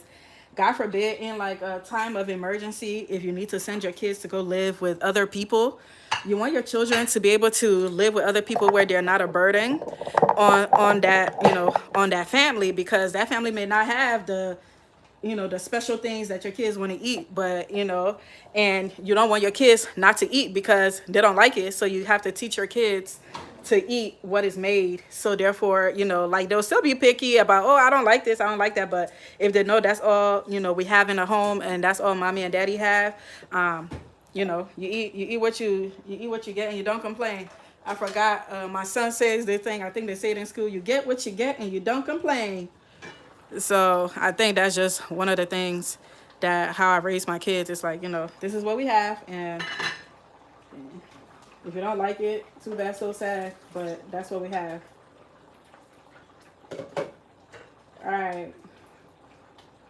God forbid, in like a time of emergency, if you need to send your kids to go live with other people, you want your children to be able to live with other people where they're not a burden on that, you know, on that family, because that family may not have the, you know, the special things that your kids want to eat, but, you know, and you don't want your kids not to eat because they don't like it. So you have to teach your kids to eat what is made. So therefore, you know, like, they'll still be picky about, oh, I don't like this, I don't like that. But if they know that's all, you know, we have in the home and that's all mommy and daddy have, you know, you eat what you get and you don't complain. I forgot, my son says the thing, I think they say it in school, you get what you get and you don't complain. So I think that's just one of the things that how I raise my kids. It's like, you know, this is what we have, and if you don't like it, too bad, so sad, but that's what we have. All right,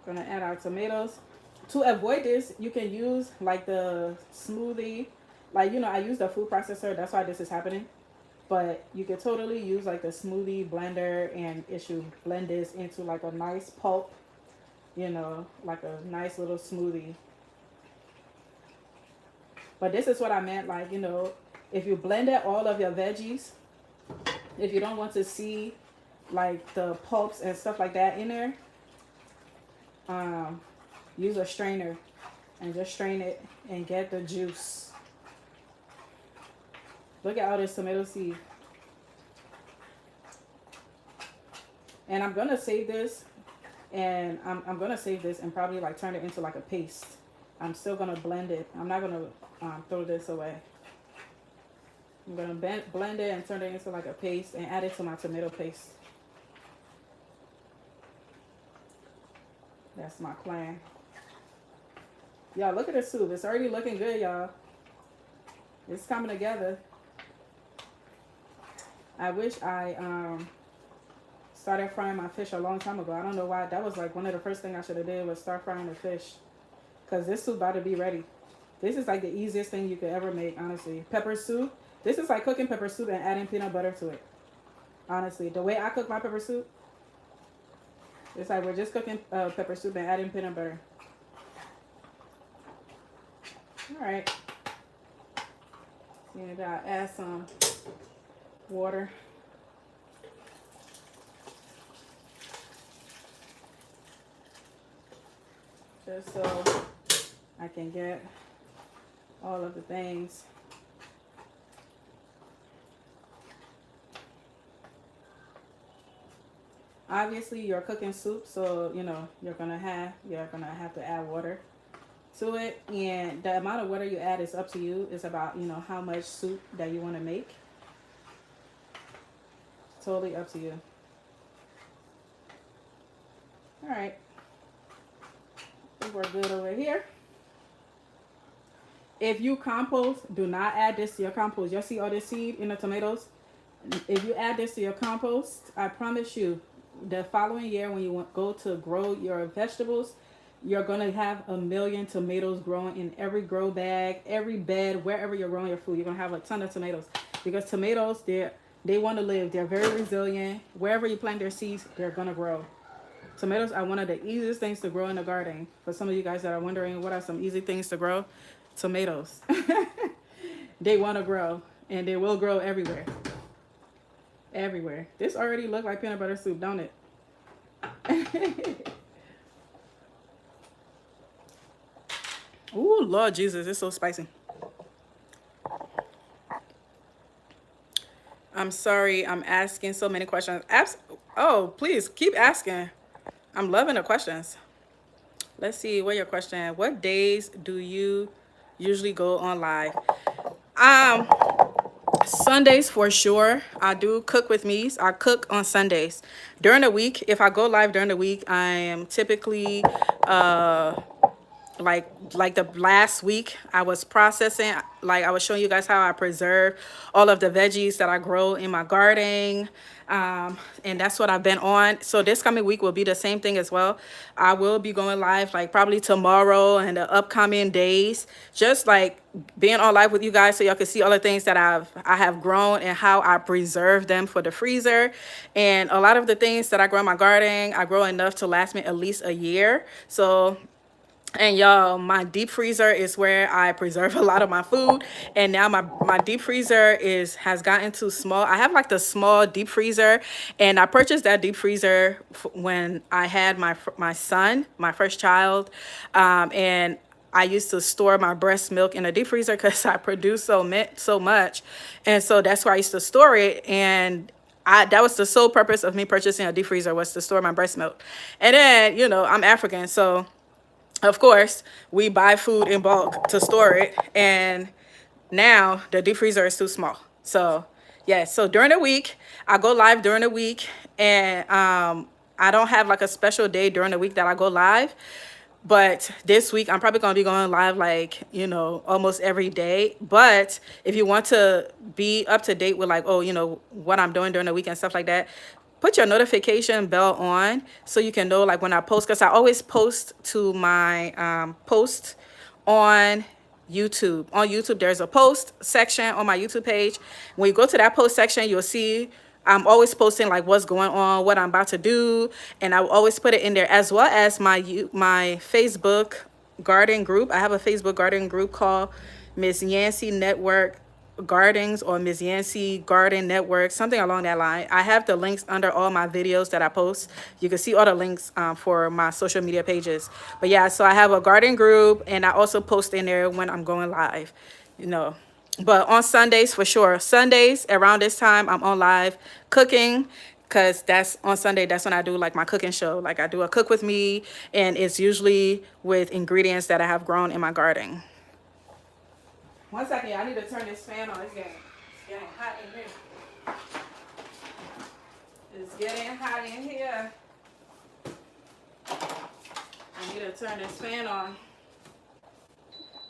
gonna add our tomatoes. To avoid this, you can use like the smoothie, like, you know, I use the food processor, that's why this is happening. But you could totally use like the smoothie blender and blend this into like a nice pulp, you know, like a nice little smoothie. But this is what I meant, like, you know, if you blended all of your veggies, if you don't want to see, like the pulps and stuff like that in there, use a strainer and just strain it and get the juice. Look at all this tomato seed. And I'm gonna save this, and I'm gonna save this and probably like turn it into like a paste. I'm still gonna blend it. I'm not gonna throw this away. I'm gonna blend it and turn it into like a paste and add it to my tomato paste. That's my plan. Y'all, look at the soup. It's already looking good, y'all. It's coming together. I wish I started frying my fish a long time ago. I don't know why. That was like one of the first things I should have did was start frying the fish. Because this soup about to be ready. This is like the easiest thing you could ever make, honestly. Pepper soup. This is like cooking pepper soup and adding peanut butter to it. Honestly, the way I cook my pepper soup, it's like we're just cooking pepper soup and adding peanut butter. Alright. And I'll add some water. Just so I can get all of the things. Obviously, you're cooking soup, so you know you're gonna have to add water to it, and the amount of water you add is up to you. It's about how much soup that you want to make. Totally up to you. All right. We're good over here. If you compost, do not add this to your compost. You'll see all this seed in the tomatoes. If you add this to your compost, I promise you, the following year when you go to grow your vegetables, you're going to have 1 million tomatoes growing in every grow bag, every bed, wherever you're growing your food. You're going to have a ton of tomatoes. Because tomatoes, they want to live. They're very resilient. Wherever you plant their seeds, they're going to grow. Tomatoes are one of the easiest things to grow in the garden. For some of you guys that are wondering what are some easy things to grow, tomatoes. They want to grow, and they will grow everywhere. Everywhere. This already looked like peanut butter soup, don't it? Ooh, Lord Jesus, it's so spicy. I'm sorry, I'm asking so many questions. Oh, please keep asking. I'm loving the questions. Let's see, what your question? What days do you usually go on live? Sundays for sure. I do cook with me. I cook on Sundays. During the week, if I go live during the week, I am typically like the last week I was processing, like I was showing you guys how I preserve all of the veggies that I grow in my garden, and that's what I've been on. So this coming week will be the same thing as well. I will be going live like probably tomorrow and the upcoming days, just like being on live with you guys so y'all can see all the things that I have grown and how I preserve them for the freezer. And a lot of the things that I grow in my garden, I grow enough to last me at least a year. So, and y'all, my deep freezer is where I preserve a lot of my food. And now my deep freezer has gotten too small. I have like the small deep freezer, and I purchased that deep freezer when I had my son, my first child, and I used to store my breast milk in a deep freezer because I produce so much, and so that's where I used to store it. And that was the sole purpose of me purchasing a deep freezer, was to store my breast milk. And then I'm African, so of course, we buy food in bulk to store it, and now the deep freezer is too small. So, yeah, so during the week, I go live during the week, and I don't have like a special day during the week that I go live. But this week, I'm probably going to be going live like, almost every day. But if you want to be up to date with like, what I'm doing during the week and stuff like that, put your notification bell on so you can know like when I post, because I always post to my post on YouTube. On YouTube, there's a post section on my YouTube page. When you go to that post section, you'll see I'm always posting like what's going on, what I'm about to do, and I will always put it in there, as well as my Facebook garden group. I have a Facebook garden group called Miss Yancey Network Gardens or Miss Yancey Garden Network, something along that line. I have the links under all my videos that I post. You can see all the links for my social media pages. But yeah, so I have a garden group, and I also post in there when I'm going live, you know. But on Sundays, for sure, Sundays around this time, I'm on live cooking, because that's on Sunday, that's when I do like my cooking show. Like I do a cook with me, and it's usually with ingredients that I have grown in my garden. One second, I need to turn this fan on. It's getting hot in here. It's getting hot in here. I need to turn this fan on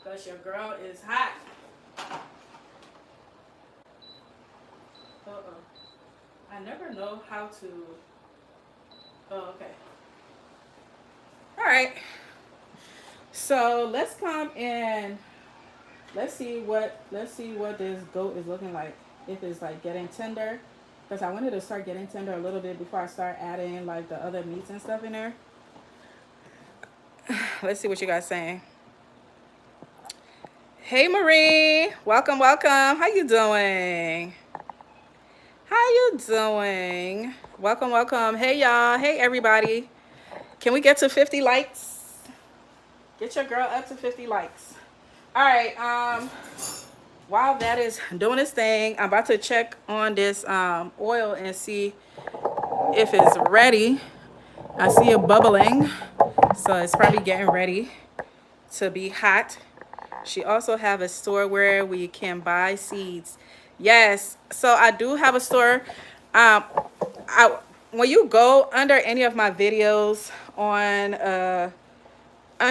because your girl is hot. Uh-oh. I never know how to... Oh, okay. All right. So let's come and let's see what this goat is looking like. If it's like getting tender, because I wanted to start getting tender a little bit before I start adding like the other meats and stuff in there. Let's see what you guys saying. Hey Marie, welcome, welcome. How you doing? How you doing? Welcome, welcome. Hey y'all. Hey everybody. Can we get to 50 likes? Get your girl up to 50 likes. All right. While that is doing its thing, I'm about to check on this oil and see if it's ready. I see it bubbling, so it's probably getting ready to be hot. She also have a store where we can buy seeds. Yes, so I do have a store. When you go under any of my videos on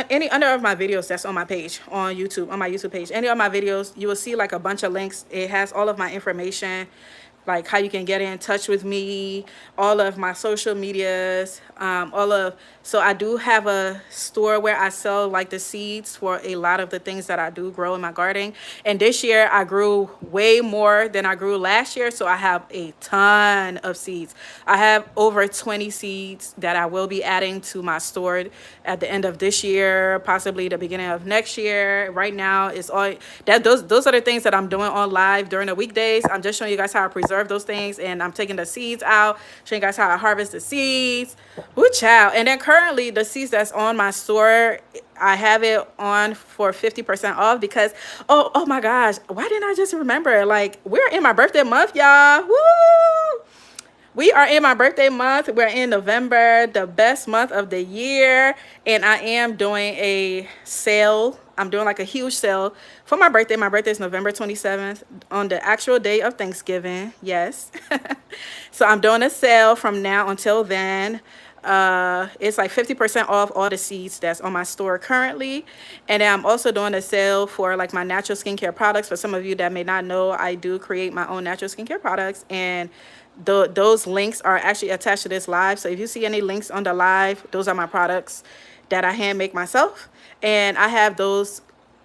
any under of my videos that's on my page on YouTube, on my YouTube page, any of my videos, you will see like a bunch of links. It has all of my information, like how you can get in touch with me, all of my social medias, so I do have a store where I sell like the seeds for a lot of the things that I do grow in my garden. And this year I grew way more than I grew last year, so I have a ton of seeds. I have over 20 seeds that I will be adding to my store at the end of this year, possibly the beginning of next year. Right now it's all that those are the things that I'm doing on live during the weekdays. I'm just showing you guys how I preserve those things, and I'm taking the seeds out, showing you guys how I harvest the seeds. Woo child. And then currently the seeds that's on my store, I have it on for 50% off because oh my gosh, why didn't I just remember? Like, we're in my birthday month, y'all. Woo! We are in my birthday month. We're in November, the best month of the year. And I am doing a sale. I'm doing like a huge sale for my birthday. My birthday is November 27th, on the actual day of Thanksgiving. Yes. So I'm doing a sale from now until then. It's like 50% off all the seeds that's on my store currently. And then I'm also doing a sale for like my natural skincare products. For some of you that may not know, I do create my own natural skincare products, and those links are actually attached to this live. So if you see any links on the live, those are my products that I hand make myself, and I have those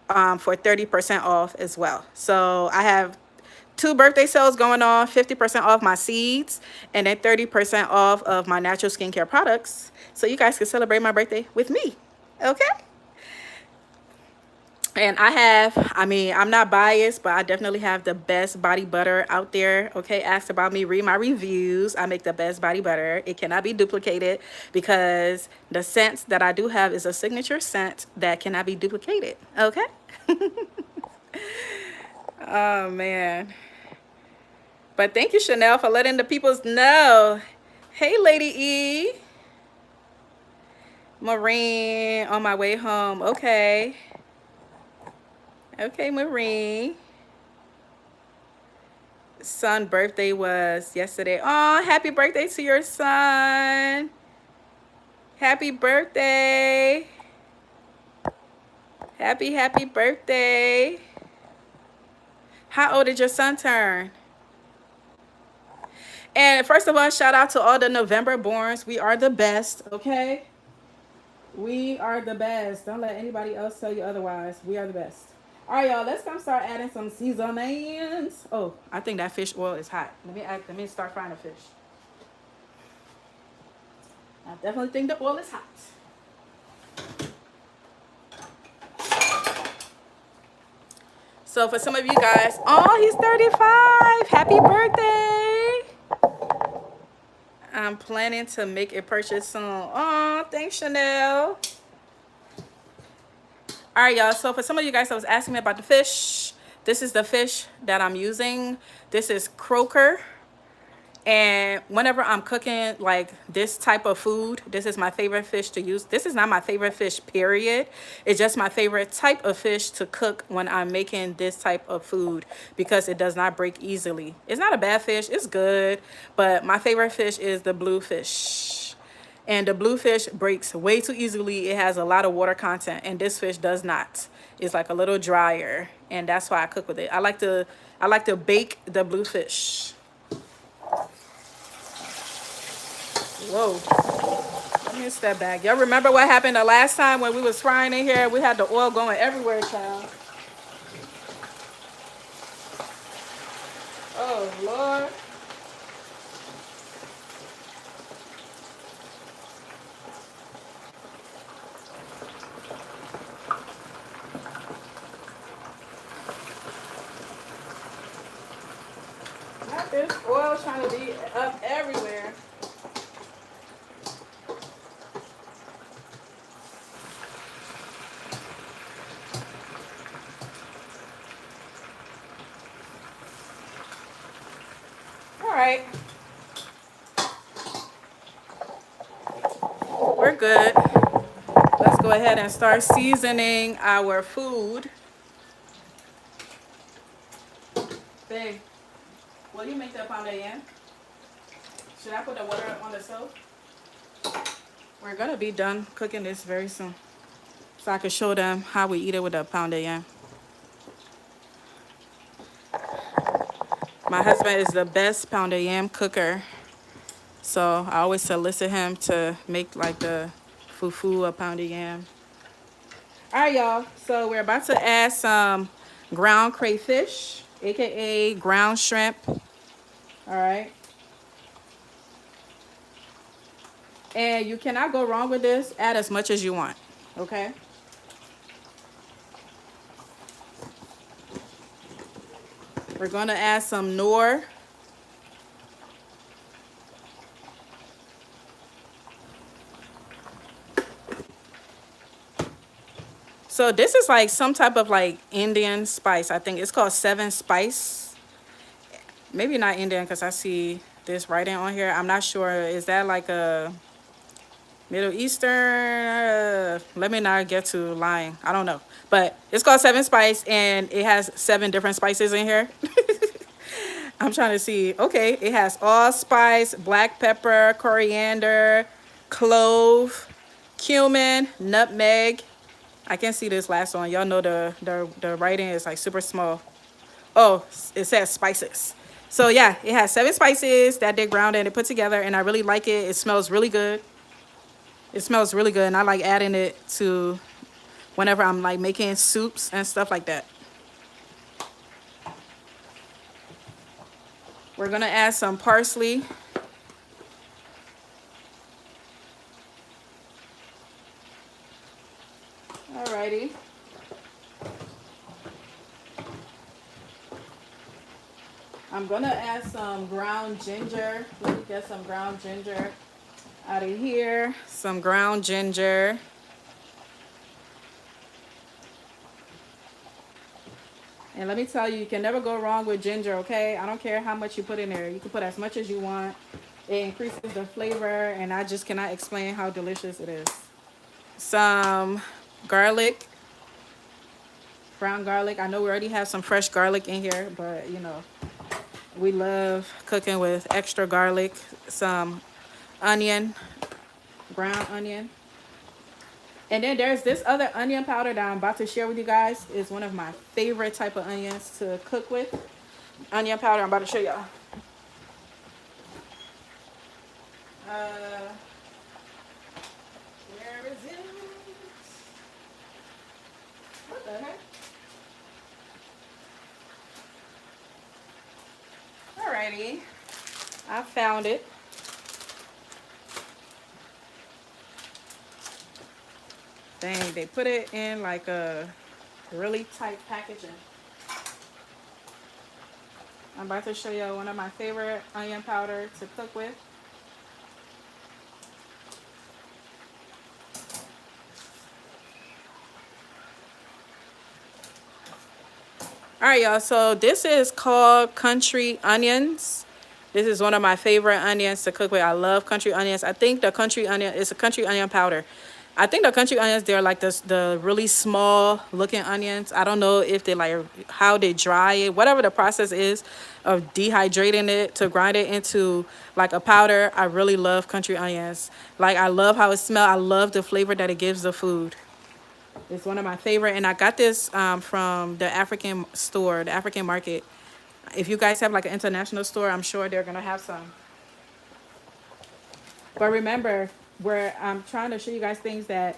for 30% off as well. So I have 2 birthday sales going on, 50% off my seeds, and then 30% off of my natural skincare products. So you guys can celebrate my birthday with me. Okay? And I'm not biased, but I definitely have the best body butter out there. Okay, ask about me, read my reviews. I make the best body butter. It cannot be duplicated because the scent that I do have is a signature scent that cannot be duplicated. Okay? Oh, man. But thank you, Chanel, for letting the peoples know. Hey, Lady E. Maureen, on my way home. Okay. Okay, Marie. Son birthday was yesterday. Oh, happy birthday to your son. Happy birthday. Happy birthday. How old did your son turn? And first of all, shout out to all the November borns. We are the best, okay? We are the best. Don't let anybody else tell you otherwise. We are the best. All right, y'all, let's come start adding some seasonings. Oh, I think that fish oil is hot. Let me start frying the fish. I definitely think the oil is hot. So for some of you guys, oh, he's 35. Happy birthday. I'm planning to make a purchase soon. Oh, thanks, Chanel. All right, y'all. So for some of you guys that was asking me about the fish, this is the fish that I'm using. This is croaker. And whenever I'm cooking like this type of food, this is my favorite fish to use. This is not my favorite fish, period. It's just my favorite type of fish to cook when I'm making this type of food because it does not break easily. It's not a bad fish, it's good, but my favorite fish is the bluefish. And the bluefish breaks way too easily. It has a lot of water content, and this fish does not. It's like a little drier, and that's why I cook with it. I like to bake the bluefish. Whoa. Let me step back. Y'all remember what happened the last time when we was frying in here? We had the oil going everywhere, child. Oh, Lord. Not this oil trying to be up everywhere. All right. We're good. Let's go ahead and start seasoning our food. Babe, will you make that pound again? Should I put the water on the stove? We're going to be done cooking this very soon, so I can show them how we eat it with a pound of yam. My husband is the best pound of yam cooker, so I always solicit him to make like the fufu, a pound of yam. All right, y'all. So we're about to add some ground crayfish, aka ground shrimp. All right. And you cannot go wrong with this. Add as much as you want. Okay. We're going to add some Knorr. So this is like some type of like Indian spice. I think it's called 7 Spice. Maybe not Indian because I see this writing on here. I'm not sure. Is that like a Middle Eastern? Let me not get to lying. I don't know. But it's called 7 Spice and it has 7 different spices in here. I'm trying to see. Okay, it has allspice, black pepper, coriander, clove, cumin, nutmeg. I can see this last one. Y'all know the writing is like super small. Oh, it says spices. So yeah, it has 7 spices that they ground and they put together, and I really like it. It smells really good. It smells really good, and I like adding it to whenever I'm like making soups and stuff like that. We're gonna add some parsley. Alrighty. I'm gonna add some ground ginger. Let me get some ground ginger out of here. Some ground ginger. And let me tell you, you can never go wrong with ginger, okay? I don't care how much you put in there. You can put as much as you want. It increases the flavor, and I just cannot explain how delicious it is. Some garlic, ground garlic. I know we already have some fresh garlic in here, but you know, we love cooking with extra garlic. Some onion, ground onion. And then there's this other onion powder that I'm about to share with you guys. It's one of my favorite type of onions to cook with. Onion powder, I'm about to show y'all. Where is it? What the heck? Alrighty, I found it. Dang, they put it in like a really tight packaging. I'm about to show you one of my favorite onion powder to cook with. All right, y'all. So this is called country onions. This is one of my favorite onions to cook with. I love country onions. I think the country onion is a country onion powder. I think the country onions, they're like the really small looking onions. I don't know if they like how they dry it, whatever the process is of dehydrating it to grind it into like a powder. I really love country onions. Like I love how it smells. I love the flavor that it gives the food. It's one of my favorite, and I got this from the African store, the African market. If you guys have like an international store, I'm sure they're gonna have some. But remember, where I'm trying to show you guys things that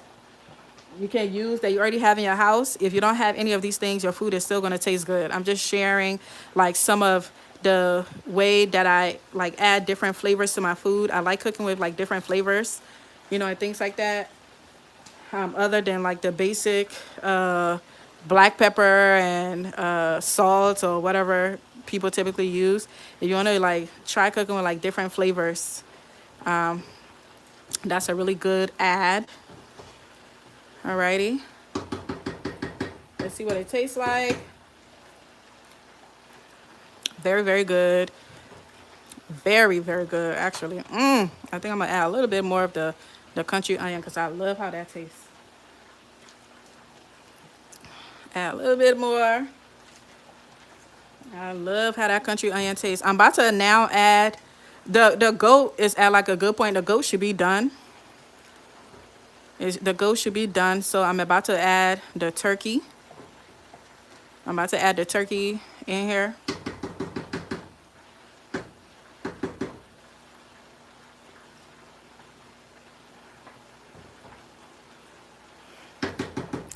you can use that you already have in your house. If you don't have any of these things, your food is still gonna taste good. I'm just sharing like some of the way that I like add different flavors to my food. I like cooking with like different flavors, and things like that. Other than like the basic black pepper and salt or whatever people typically use. If you want to like try cooking with like different flavors, that's a really good add. Alrighty, let's see what it tastes like. Very, very good. Very, very good, actually. I think I'm gonna add a little bit more of the country onion because I love how that tastes. Add a little bit more. I love how that country onion tastes. I'm about to now add the goat is at like a good point. The goat should be done. The goat should be done. So I'm about to add the turkey. I'm about to add the turkey in here.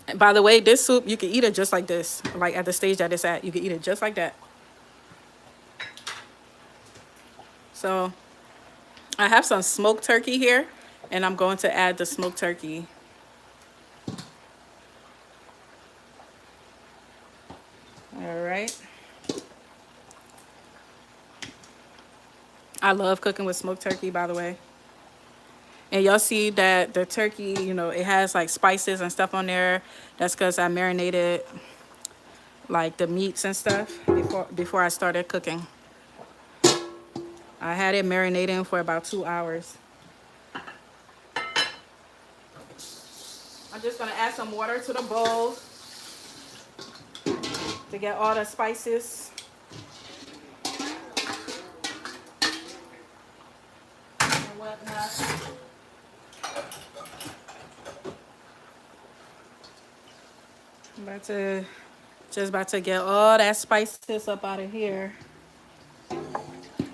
And by the way, this soup, you can eat it just like this. Like at the stage that it's at, you can eat it just like that. So I have some smoked turkey here, and I'm going to add the smoked turkey. All right. I love cooking with smoked turkey, by the way. And y'all see that the turkey, it has like spices and stuff on there. That's because I marinated like the meats and stuff before I started cooking. I had it marinating for about 2 hours. I'm just gonna add some water to the bowl to get all the spices. And whatnot. I'm about to get all that spices up out of here.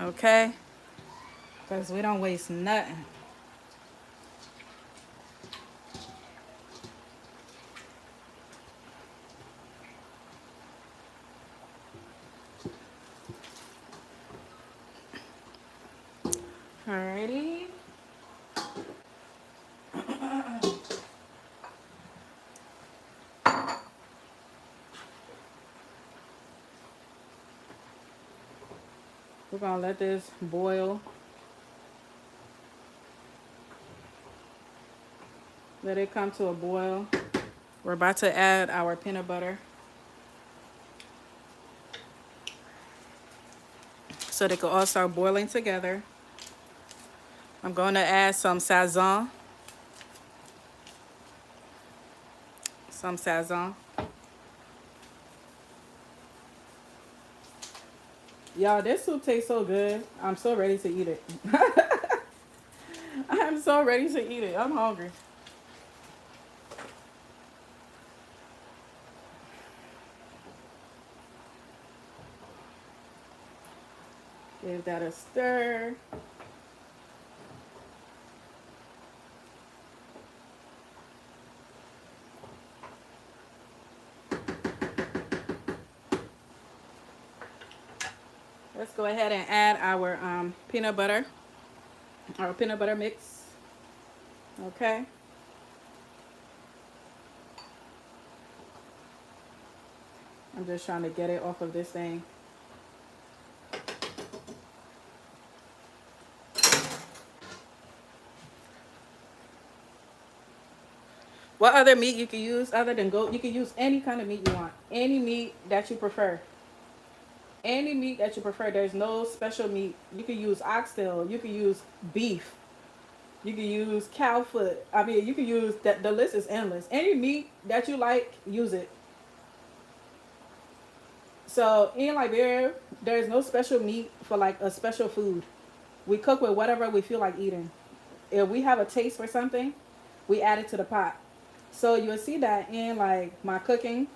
Okay? Because we don't waste nothing. Alrighty. We're gonna let this boil. Let it come to a boil. We're about to add our peanut butter. So they can all start boiling together. I'm going to add some sazon. Some sazon. Y'all, this soup tastes so good. I'm so ready to eat it. I'm so ready to eat it. I'm hungry. Give that a stir. Let's go ahead and add our peanut butter. Our peanut butter mix. Okay. I'm just trying to get it off of this thing. What other meat you can use other than goat? You can use any kind of meat you want. Any meat that you prefer. Any meat that you prefer. There's no special meat. You can use oxtail. You can use beef. You can use cow foot. I mean, you can use that. The list is endless. Any meat that you like, use it. So in Liberia, there's no special meat for like a special food. We cook with whatever we feel like eating. If we have a taste for something, we add it to the pot. So you'll see that in like my cooking,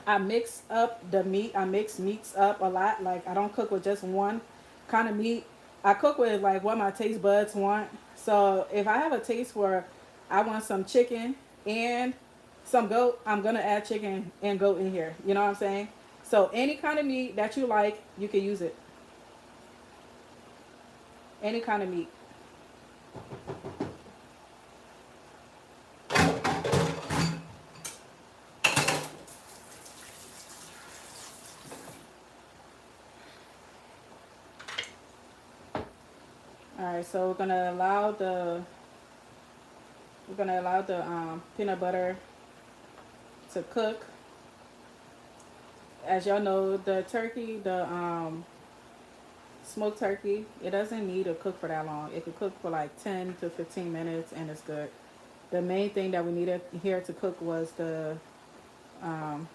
I mix up the meat. I mix meats up a lot. Like I don't cook with just one kind of meat. I cook with like what my taste buds want. So if I have a taste for I want some chicken and some goat, I'm gonna add chicken and goat in here. You know what I'm saying? So any kind of meat that you like, you can use it. Any kind of meat. All right, so we're gonna allow the peanut butter to cook. As y'all know, the turkey, the smoked turkey, it doesn't need to cook for that long. It could cook for like 10 to 15 minutes and it's good. The main thing that we needed here to cook was um,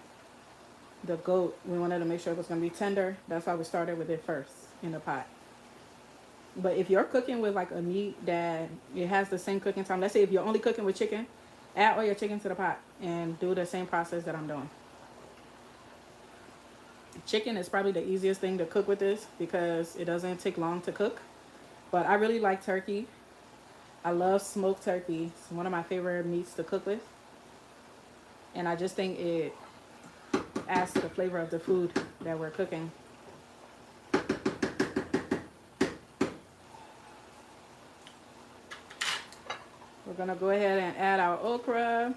the goat. We wanted to make sure it was gonna be tender. That's why we started with it first in the pot. But if you're cooking with like a meat that it has the same cooking time, let's say if you're only cooking with chicken, add all your chicken to the pot and do the same process that I'm doing. Chicken is probably the easiest thing to cook with this because it doesn't take long to cook. But I really like turkey. I love smoked turkey. It's one of my favorite meats to cook with. And I just think it adds to the flavor of the food that we're cooking. We're gonna go ahead and add our okra.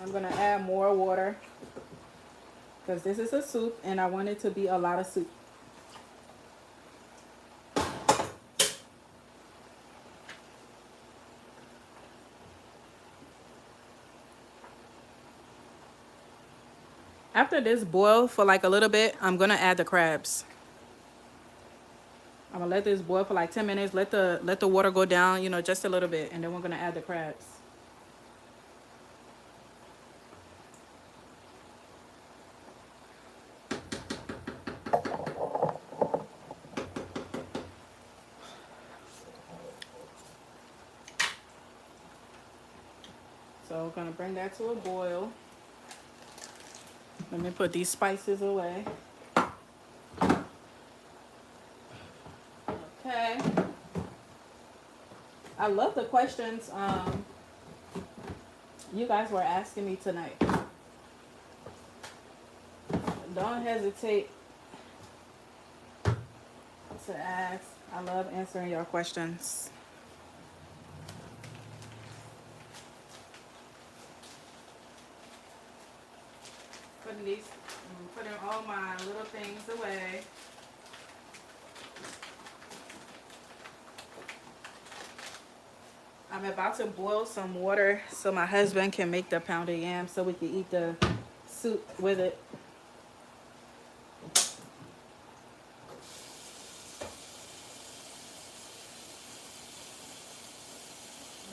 I'm gonna add more water because this is a soup and I want it to be a lot of soup. After this boil for like a little bit, I'm gonna add the crabs. I'm gonna let this boil for like 10 minutes. Let the water go down, you know, just a little bit, and then we're gonna add the crabs. So we're gonna bring that to a boil. Let me put these spices away. Okay. I love the questions you guys were asking me tonight. Don't hesitate to ask. I love answering your questions. Putting all my little things away. I'm about to boil some water so my husband can make the pounded yam so we can eat the soup with it.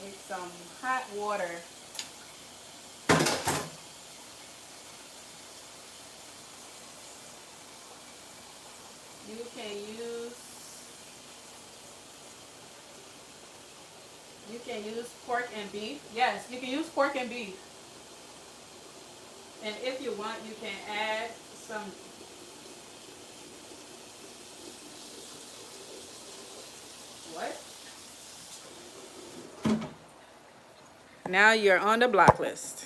Make some hot water. You can use pork and beef. Yes, you can use pork and beef. And if you want, you can add some. What? Now you're on the block list.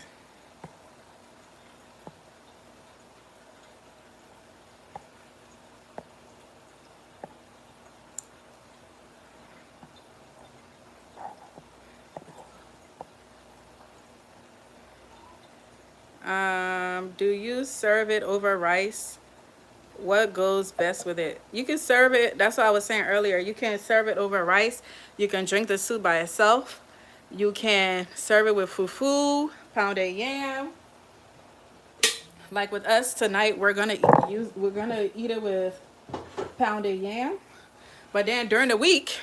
Do you serve it over rice what goes best with it? You can serve it. That's what I was saying earlier. You can serve it over rice. You can drink the soup by itself. You can serve it with fufu, pounded yam. Like with us tonight, we're gonna eat it with pounded yam. But then during the week,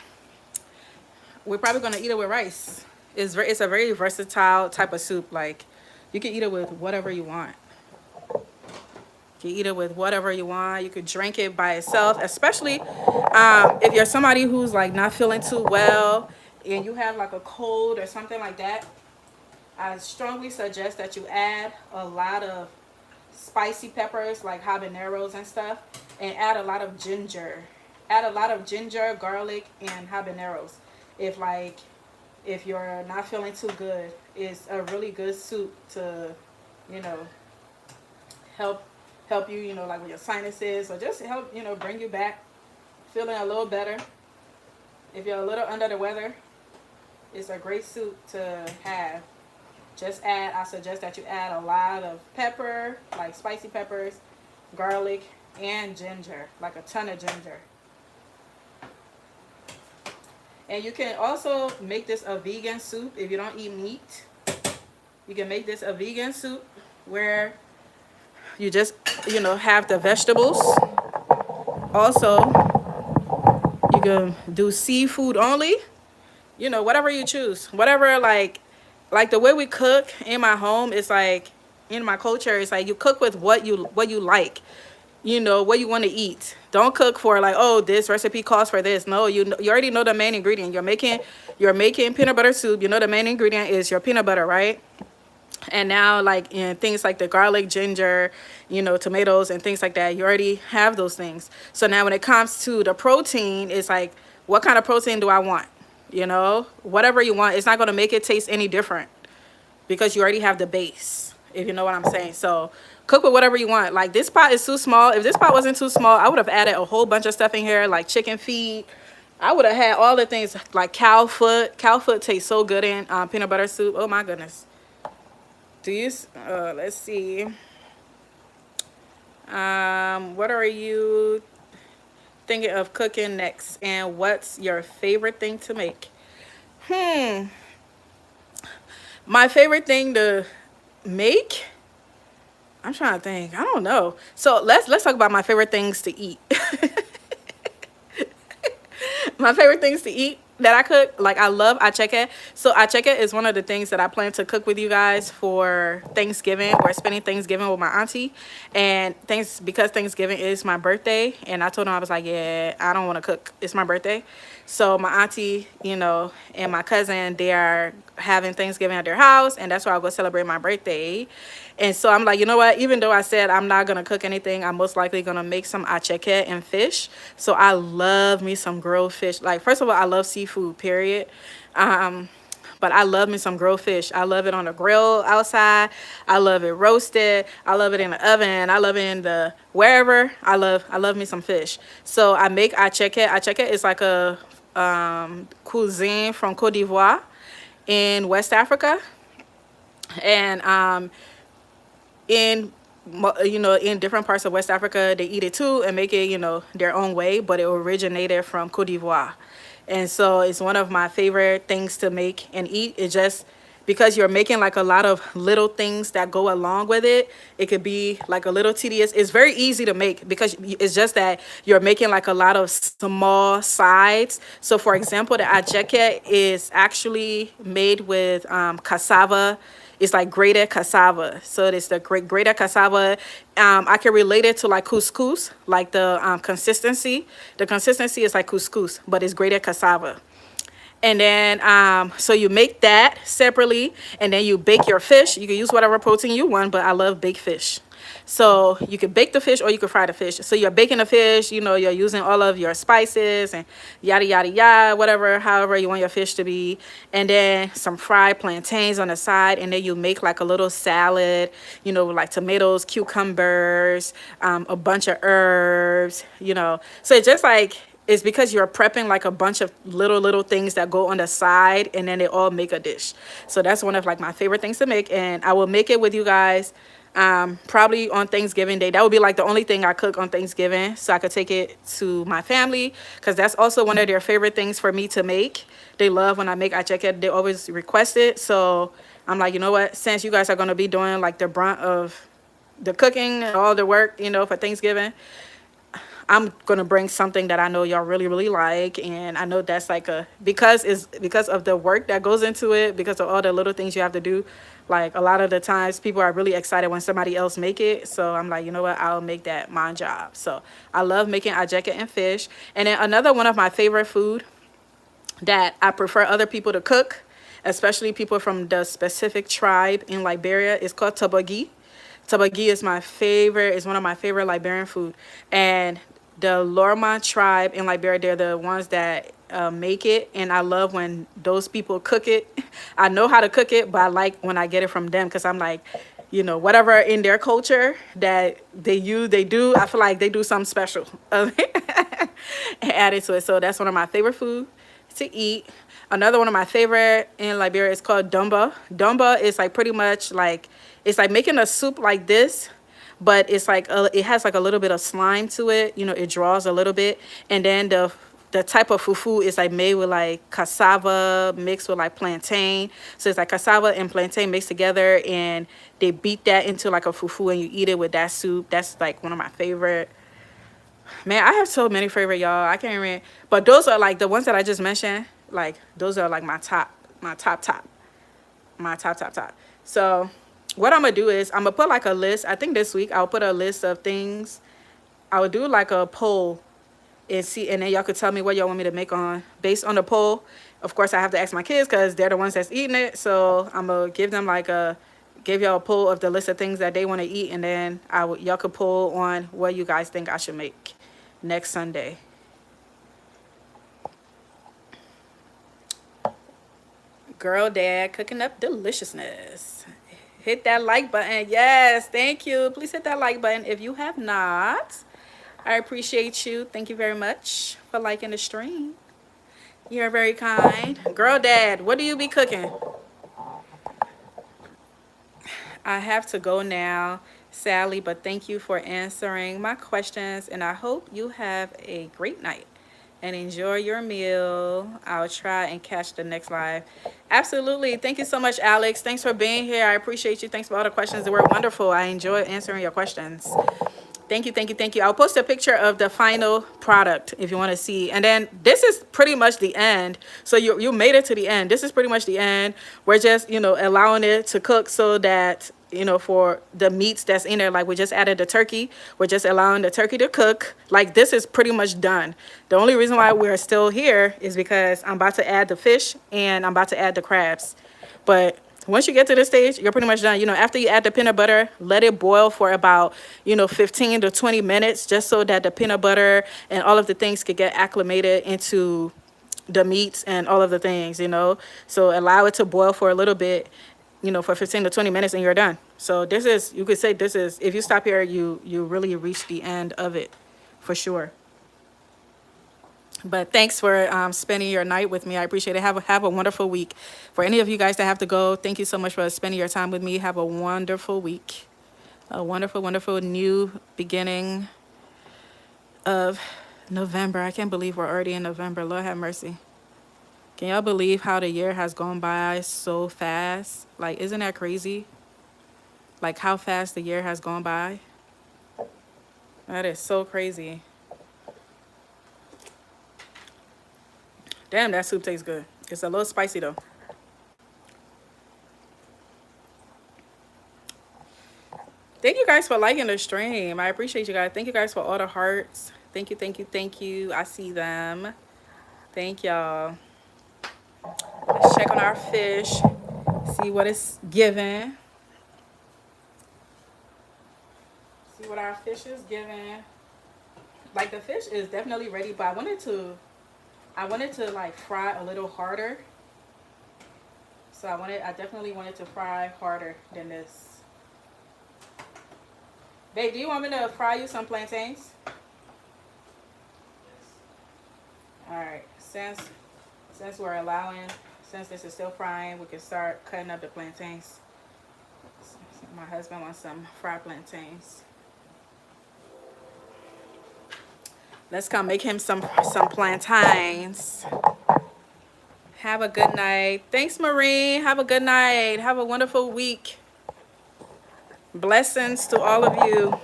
we're probably gonna eat it with rice. It's a very versatile type of soup. Like you can eat it with whatever you want. You can eat it with whatever you want. You could drink it by itself, especially if you're somebody who's like not feeling too well and you have like a cold or something like that. I strongly suggest that you add a lot of spicy peppers like habaneros and stuff, and add a lot of ginger. Add a lot of ginger, garlic, and habaneros. If like if you're not feeling too good, it's a really good soup to, you know, help you, you know, like with your sinuses, or just help, you know, bring you back feeling a little better. If you're a little under the weather, it's a great soup to have. I suggest that you add a lot of pepper, like spicy peppers, garlic, and ginger, like a ton of ginger. And you can also make this a vegan soup if you don't eat meat. You can make this a vegan soup where you just, you know, have the vegetables. Also, you can do seafood only. You know, whatever you choose. Whatever, like the way we cook in my home is like, in my culture, it's like you cook with what you like. You know, what you want to eat. Don't cook for like, oh, this recipe calls for this. No, you already know the main ingredient. You're making peanut butter soup. You know the main ingredient is your peanut butter, right? And now, like in things like the garlic, ginger, you know, tomatoes and things like that, you already have those things. So now when it comes to the protein, it's like, what kind of protein do I want? You know, whatever you want. It's not going to make it taste any different because you already have the base, if you know what I'm saying. So cook with whatever you want. Like this pot is too small. If this pot wasn't too small, I would have added a whole bunch of stuff in here, like chicken feet. I would have had all the things, like cow foot. Cow foot tastes so good in peanut butter soup. Oh my goodness. Let's see. What are you thinking of cooking next? And what's your favorite thing to make? My favorite thing to make? I'm trying to think. I don't know. So let's talk about my favorite things to eat. My favorite things to eat that I cook, like I love acheque. So acheque is one of the things that I plan to cook with you guys for Thanksgiving. We're spending Thanksgiving with my auntie, and because Thanksgiving is my birthday, and I told him, I was like, yeah, I don't want to cook. It's my birthday. So my auntie, you know, and my cousin, they are having Thanksgiving at their house, and that's where I'll go celebrate my birthday. And so I'm like, you know what? Even though I said I'm not going to cook anything, I'm most likely going to make some acheque and fish. So I love me some grilled fish. Like, first of all, I love seafood, period. But I love me some grilled fish. I love it on the grill outside. I love it roasted. I love it in the oven. I love it in the wherever. I love me some fish. So I make acheque. Acheque is like a cuisine from Côte d'Ivoire in West Africa. And in in different parts of West Africa, they eat it too and make it, you know, their own way, but it originated from Côte d'Ivoire. And so it's one of my favorite things to make and eat. It just, because you're making like a lot of little things that go along with it, it could be like a little tedious. It's very easy to make because it's just that you're making like a lot of small sides. So for example, the acheque is actually made with cassava. It's like grated cassava. So it's the grated cassava. I can relate it to like couscous, like the consistency. The consistency is like couscous, but it's grated cassava. And then, so you make that separately, and then you bake your fish. You can use whatever protein you want, but I love baked fish. So you can bake the fish or you can fry the fish. So you're baking the fish, you know, you're using all of your spices and yada, yada, yada, whatever, however you want your fish to be. And then some fried plantains on the side. And then you make like a little salad, you know, like tomatoes, cucumbers, a bunch of herbs, you know. So it's just like, it's because you're prepping like a bunch of little things that go on the side, and then they all make a dish. So that's one of like my favorite things to make, and I will make it with you guys Probably on Thanksgiving Day. That would be like the only thing I cook on Thanksgiving, so I could take it to my family, because that's also one of their favorite things for me to make. They love when I make acheca. They always request it. So I'm like, you know what? Since you guys are going to be doing like the brunt of the cooking and all the work, you know, for Thanksgiving, I'm gonna bring something that I know y'all really, really like, and I know that's like because of the work that goes into it, because of all the little things you have to do. Like a lot of the times, people are really excited when somebody else make it. So I'm like, you know what? I'll make that my job. So I love making ajeca and fish. And then another one of my favorite food that I prefer other people to cook, especially people from the specific tribe in Liberia, is called tabagi. Tabagi is my favorite, is one of my favorite Liberian food. And the Lorma tribe in Liberia, they're the ones that make it. And I love when those people cook it. I know how to cook it, but I like when I get it from them, because I'm like, you know, whatever in their culture that they do, I feel like they do something special added to it. So that's one of my favorite food to eat. Another one of my favorite in Liberia is called dumba. Dumba is like pretty much like, it's like making a soup like this, but it's like it has like a little bit of slime to it. You know, it draws a little bit. And then the type of fufu is like made with like cassava mixed with like plantain. So it's like cassava and plantain mixed together, and they beat that into like a fufu, and you eat it with that soup. That's like one of my favorite. Man, I have so many favorite, y'all. I can't even. But those are like the ones that I just mentioned. Like those are like my top, top. So what I'm gonna do is I'm gonna put like a list. I think this week I'll put a list of things. I would do like a poll and see, and then y'all could tell me what y'all want me to make on based on the poll. Of course, I have to ask my kids because they're the ones that's eating it. So I'm gonna give them like give y'all a poll of the list of things that they want to eat, and then y'all could poll on what you guys think I should make next Sunday. Girl Dad cooking up deliciousness. Hit that like button. Yes, thank you. Please hit that like button if you have not. I appreciate you. Thank you very much for liking the stream. You're very kind. Girl Dad, what do you be cooking? I have to go now, Sally, but thank you for answering my questions, and I hope you have a great night and enjoy your meal. I'll try and catch the next live. Absolutely. Thank you so much, Alex. Thanks for being here. I appreciate you. Thanks for all the questions. They were wonderful. I enjoyed answering your questions. Thank you, thank you, thank you. I'll post a picture of the final product if you want to see. And then this is pretty much the end. So you made it to the end. This is pretty much the end. We're just, you know, allowing it to cook so that, you know, for the meats that's in there, like we just added the turkey. We're just allowing the turkey to cook. Like this is pretty much done. The only reason why we're still here is because I'm about to add the fish and I'm about to add the crabs. But once you get to this stage, you're pretty much done. You know, after you add the peanut butter, let it boil for about, you know, 15 to 20 minutes, just so that the peanut butter and all of the things could get acclimated into the meats and all of the things, you know. So allow it to boil for a little bit, you know, for 15 to 20 minutes, and you're done. So this is, you could say this is, if you stop here, you really reach the end of it for sure. But thanks for spending your night with me. I appreciate it. Have a wonderful week. For any of you guys that have to go, thank you so much for spending your time with me. Have a wonderful week. A wonderful, wonderful new beginning of November. I can't believe we're already in November. Lord have mercy. Can y'all believe how the year has gone by so fast? Like, isn't that crazy? Like how fast the year has gone by? That is so crazy. Damn, that soup tastes good. It's a little spicy though. Thank you guys for liking the stream. I appreciate you guys. Thank you guys for all the hearts. Thank you, thank you, thank you. I see them. Thank y'all. Let's check on our fish. See what it's giving. See what our fish is giving. Like the fish is definitely ready, but I wanted to like fry a little harder. So I definitely wanted to fry harder than this. Babe, do you want me to fry you some plantains? All right, since we're allowing, since this is still frying, we can start cutting up the plantains. My husband wants some fried plantains. Let's come make him some plantains. Have a good night. Thanks, Maureen. Have a good night. Have a wonderful week. Blessings to all of you.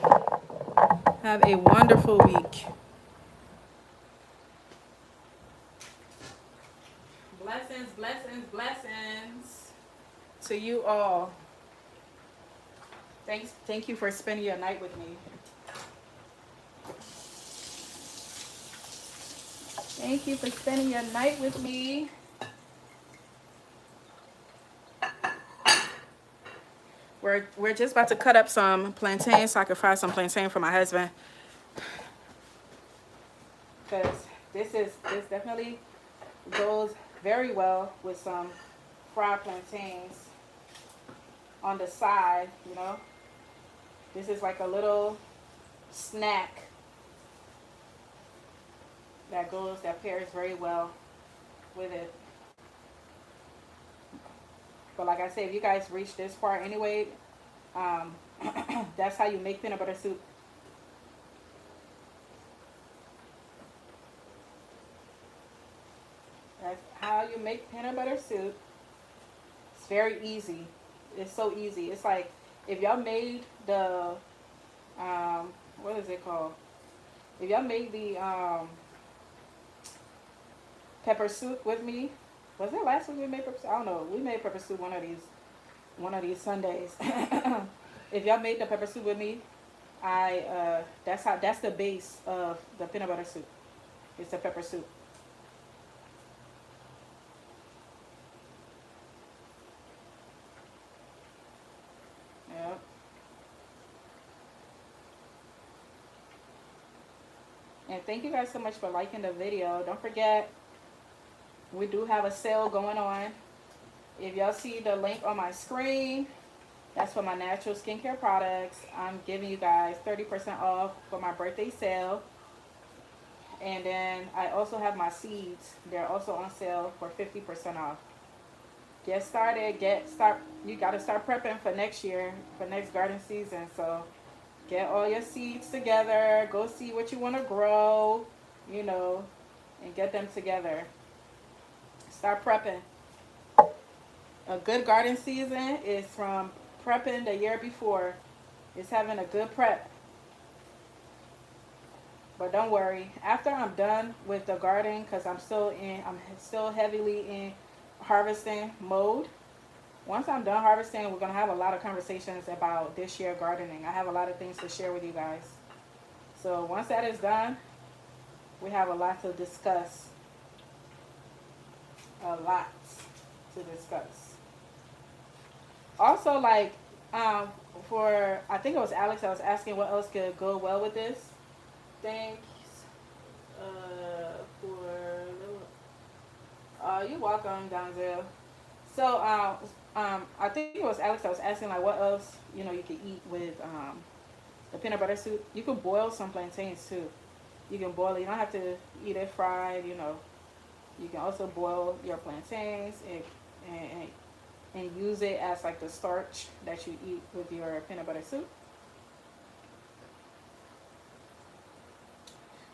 Have a wonderful week. Blessings, blessings, blessings to you all. Thank you for spending your night with me. Thank you for spending your night with me. We're just about to cut up some plantains so I can fry some plantain for my husband. Because this definitely goes very well with some fried plantains on the side, you know. This is like a little snack that pairs very well with it. But like I said, if you guys reach this far anyway, that's how you make peanut butter soup. That's how you make peanut butter soup. It's very easy. It's so easy. It's like if y'all made the, what is it called? If y'all made the pepper soup with me, was it last week we made pepper soup? I don't know. We made pepper soup one of these Sundays. If y'all made the pepper soup with me, that's the base of the peanut butter soup. It's the pepper soup. Yep. And thank you guys so much for liking the video. Don't forget, we do have a sale going on. If y'all see the link on my screen, that's for my natural skincare products. I'm giving you guys 30% off for my birthday sale. And then I also have my seeds. They're also on sale for 50% off. Get started. You got to start prepping for next year, for next garden season. So get all your seeds together. Go see what you want to grow, you know, and get them together. Start prepping. A good garden season is from prepping the year before. It's having a good prep. But don't worry, after I'm done with the garden, because I'm still heavily in harvesting mode. Once I'm done harvesting, we're gonna have a lot of conversations about this year gardening. I have a lot of things to share with you guys. So once that is done, we have a lot to discuss. A lot to discuss. Also, like, I think it was Alex that was asking what else could go well with this. Thanks you're welcome, Donzel. So I think it was Alex that was asking like what else you could eat with the peanut butter soup. You could boil some plantains too. You can boil it. You don't have to eat it fried. You can also boil your plantains and use it as like the starch that you eat with your peanut butter soup.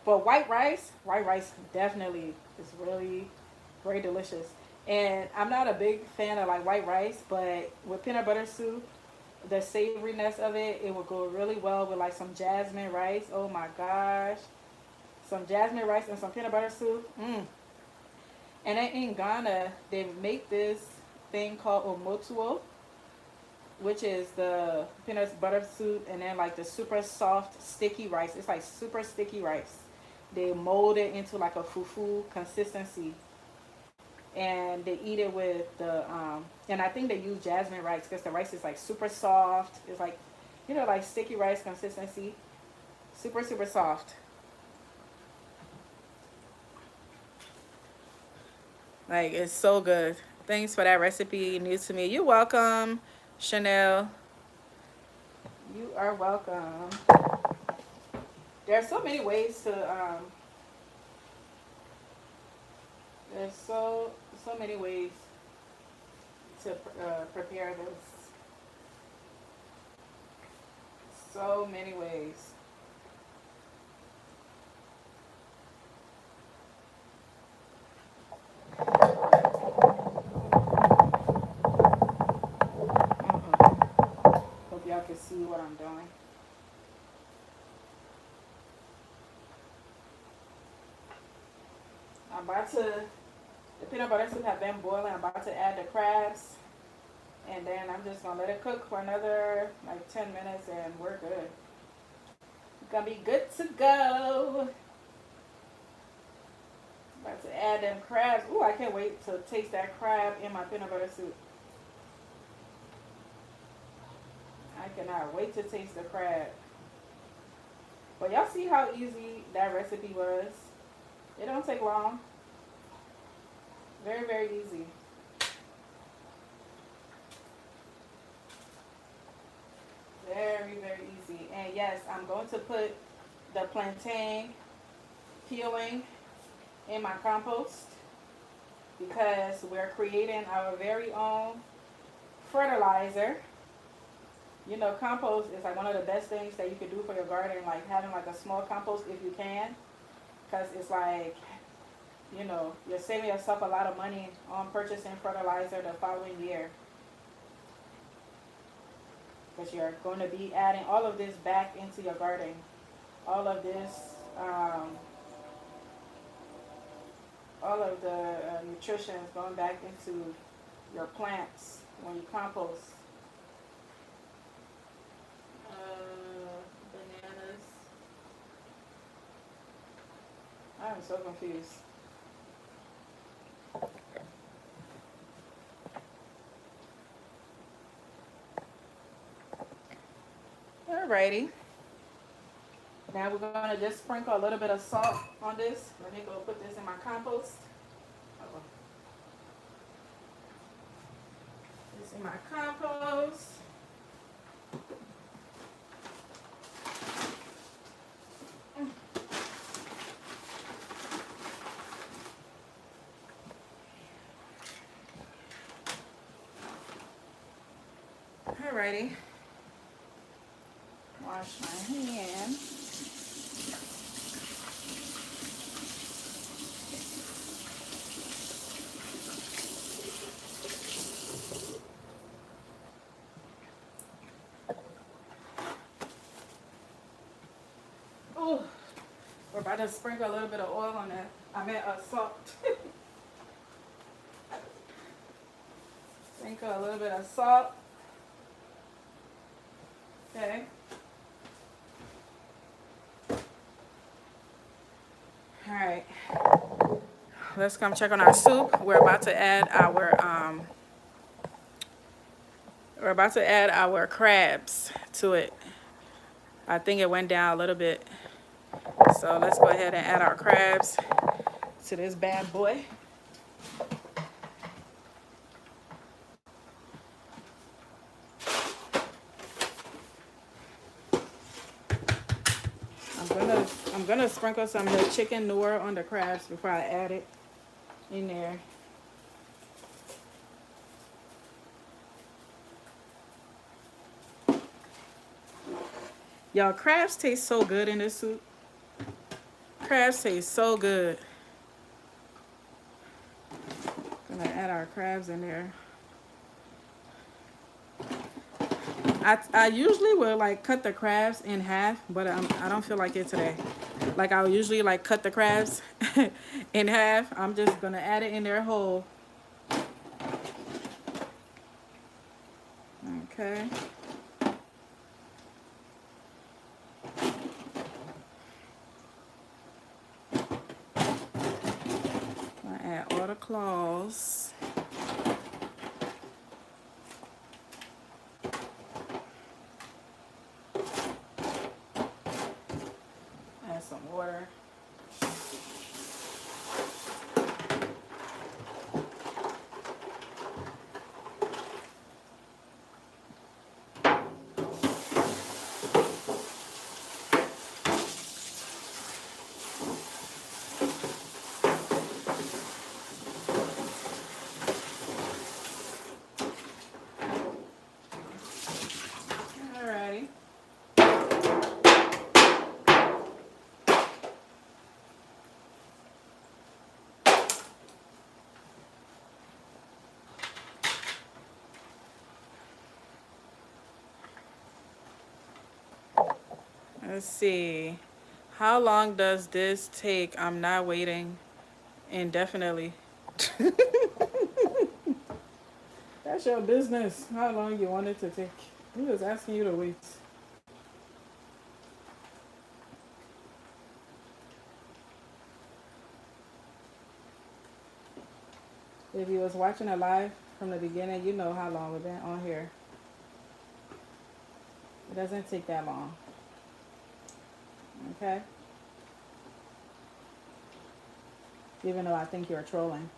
But white rice definitely is really very delicious. And I'm not a big fan of like white rice, but with peanut butter soup, the savoriness of it will go really well with like some jasmine rice. Oh my gosh. Some jasmine rice and some peanut butter soup. And then in Ghana, they make this thing called omotuo, which is the peanut butter soup and then like the super soft sticky rice. It's like super sticky rice. They mold it into like a fufu consistency, and they eat it with the and I think they use jasmine rice because the rice is like super soft. It's like like sticky rice consistency, super soft. Like, it's so good. Thanks for that recipe. New to me. You're welcome, Chanel. You are welcome. There are so many ways to there's so many ways to prepare this. So many ways. Hope y'all can see what I'm doing. I'm about to, the peanut butter soup have been boiling. I'm about to add the crabs. And then I'm just gonna let it cook for another like 10 minutes and we're good. It's gonna be good to go. About to add them crabs. Ooh, I can't wait to taste that crab in my peanut butter soup. I cannot wait to taste the crab. But y'all see how easy that recipe was? It don't take long. Very, very easy. Very, very easy. And yes, I'm going to put the plantain peeling in my compost because we're creating our very own fertilizer. You know, compost is like one of the best things that you could do for your garden, like having like a small compost if you can, because it's like, you know, you're saving yourself a lot of money on purchasing fertilizer the following year. Because you're going to be adding all of this back into your garden. All of this, all of the nutrition is going back into your plants when you compost. Bananas. I'm so confused. Alrighty. Now we're gonna just sprinkle a little bit of salt on this. Let me go put this in my compost. Uh-oh. This in my compost. Alrighty. Wash my hands. Oh, we're about to sprinkle a little bit of oil on that. I meant salt. Sprinkle a little bit of salt. Okay. All right. Let's come check on our soup. We're about to add our crabs to it. I think it went down a little bit. So let's go ahead and add our crabs to this bad boy. I'm gonna sprinkle some of the chicken noir on the crabs before I add it in there. Y'all, crabs taste so good in this soup. Crabs taste so good. Gonna add our crabs in there. I usually will like cut the crabs in half, but I don't feel like it today. Like I'll usually like cut the crabs in half. I'm just gonna add it in there whole. Okay. I add all the claws. Add some water. Let's see. How long does this take? I'm not waiting indefinitely. That's your business. How long you want it to take? I'm just asking you to wait. If you was watching it live from the beginning, you know how long we've been on here. It doesn't take that long. Okay? Even though I think you're trolling.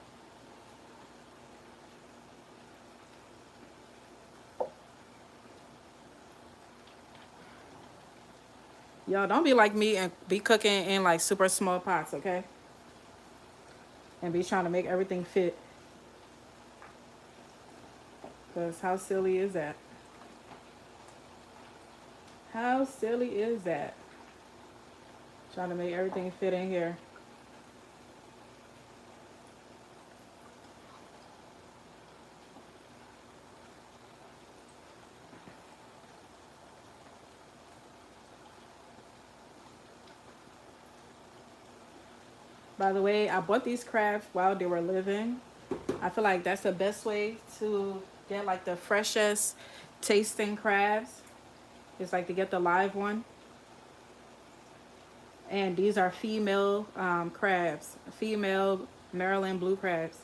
Y'all don't be like me and be cooking in like super small pots, okay? And be trying to make everything fit. Because how silly is that? How silly is that? Trying to make everything fit in here. By the way, I bought these crabs while they were living. I feel like that's the best way to get like the freshest tasting crabs. It's like to get the live one. And these are female crabs, female Maryland blue crabs.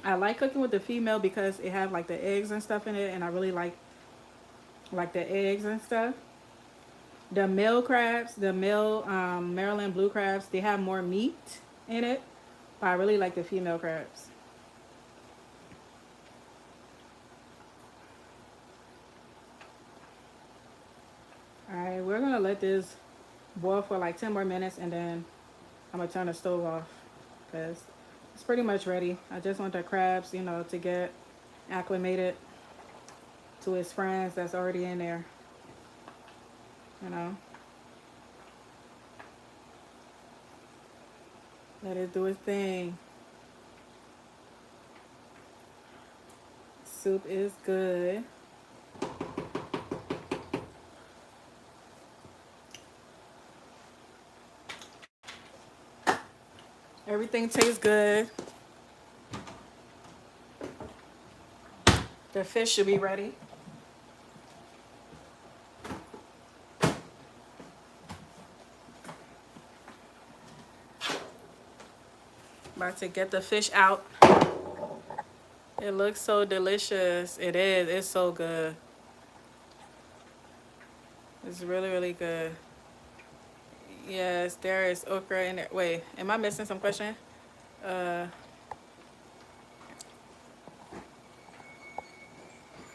I like cooking with the female because it have like the eggs and stuff in it, and I really like the eggs and stuff. The male crabs, the male Maryland blue crabs, they have more meat in it, but I really like the female crabs. All right, we're gonna let this boil for like 10 more minutes, and then I'm gonna turn the stove off because it's pretty much ready. I just want the crabs, you know, to get acclimated to his friends that's already in there, you know. Let it do its thing. Soup is good. Everything tastes good. The fish should be ready. About to get the fish out. It looks so delicious. It is. It's so good. It's really, really good. Yes, there is okra in there. Wait, am I missing some question? Uh,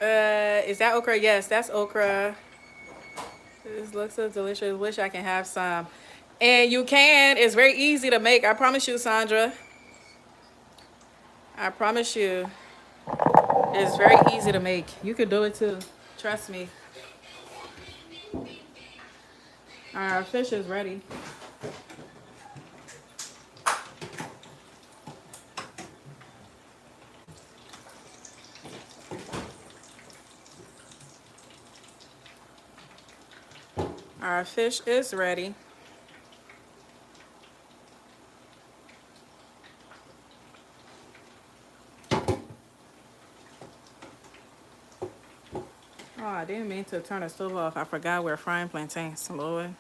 is that okra? Yes, that's okra. This looks so delicious. Wish I can have some. And you can. It's very easy to make. I promise you, Sandra. I promise you. It's very easy to make. You could do it too. Trust me. Our fish is ready. Our fish is ready. Oh, I didn't mean to turn the stove off. I forgot we're frying plantains. Lord.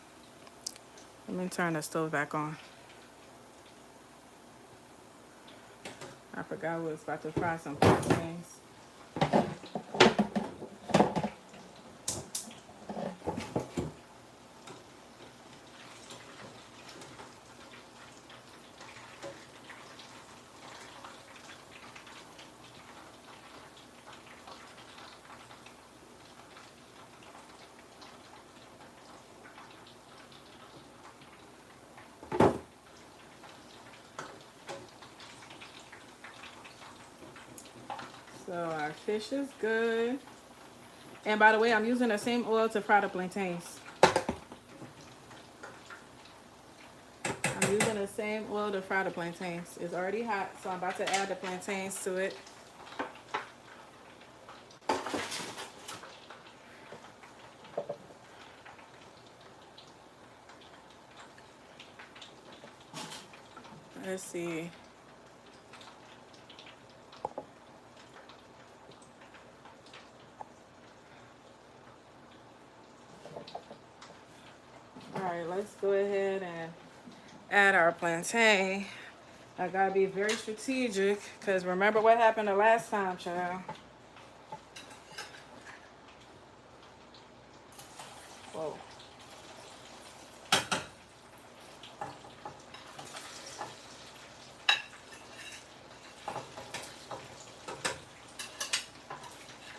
Let me turn the stove back on. I forgot we was about to fry some plantains. So our fish is good. And by the way, I'm using the same oil to fry the plantains. I'm using the same oil to fry the plantains. It's already hot, so I'm about to add the plantains to it. Let's see. All right, let's go ahead and add our plantain. I gotta be very strategic because remember what happened the last time, child. Whoa.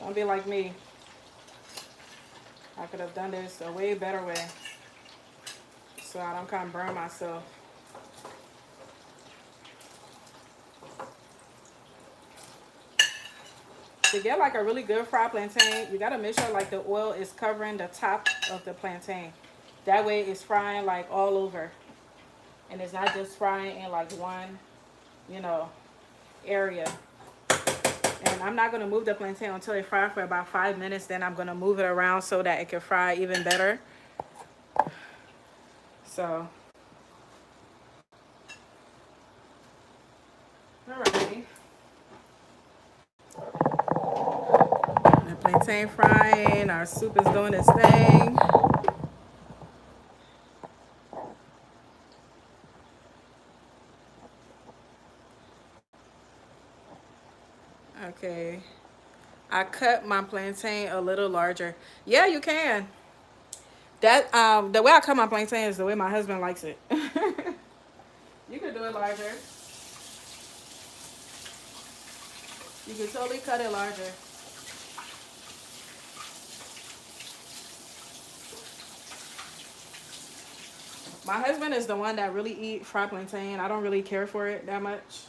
Don't be like me. I could have done this a way better way so I don't kind of burn myself. To get like a really good fried plantain, you gotta make sure like the oil is covering the top of the plantain. That way it's frying like all over. And it's not just frying in like one, you know, area. And I'm not gonna move the plantain until it fries for about 5 minutes. Then I'm gonna move it around so that it can fry even better. So, alrighty. The plantain frying, our soup is doing its thing. Okay. I cut my plantain a little larger. Yeah, you can. That the way I cut my plantain is the way my husband likes it. You can do it larger. You can totally cut it larger. My husband is the one that really eat fried plantain. I don't really care for it that much.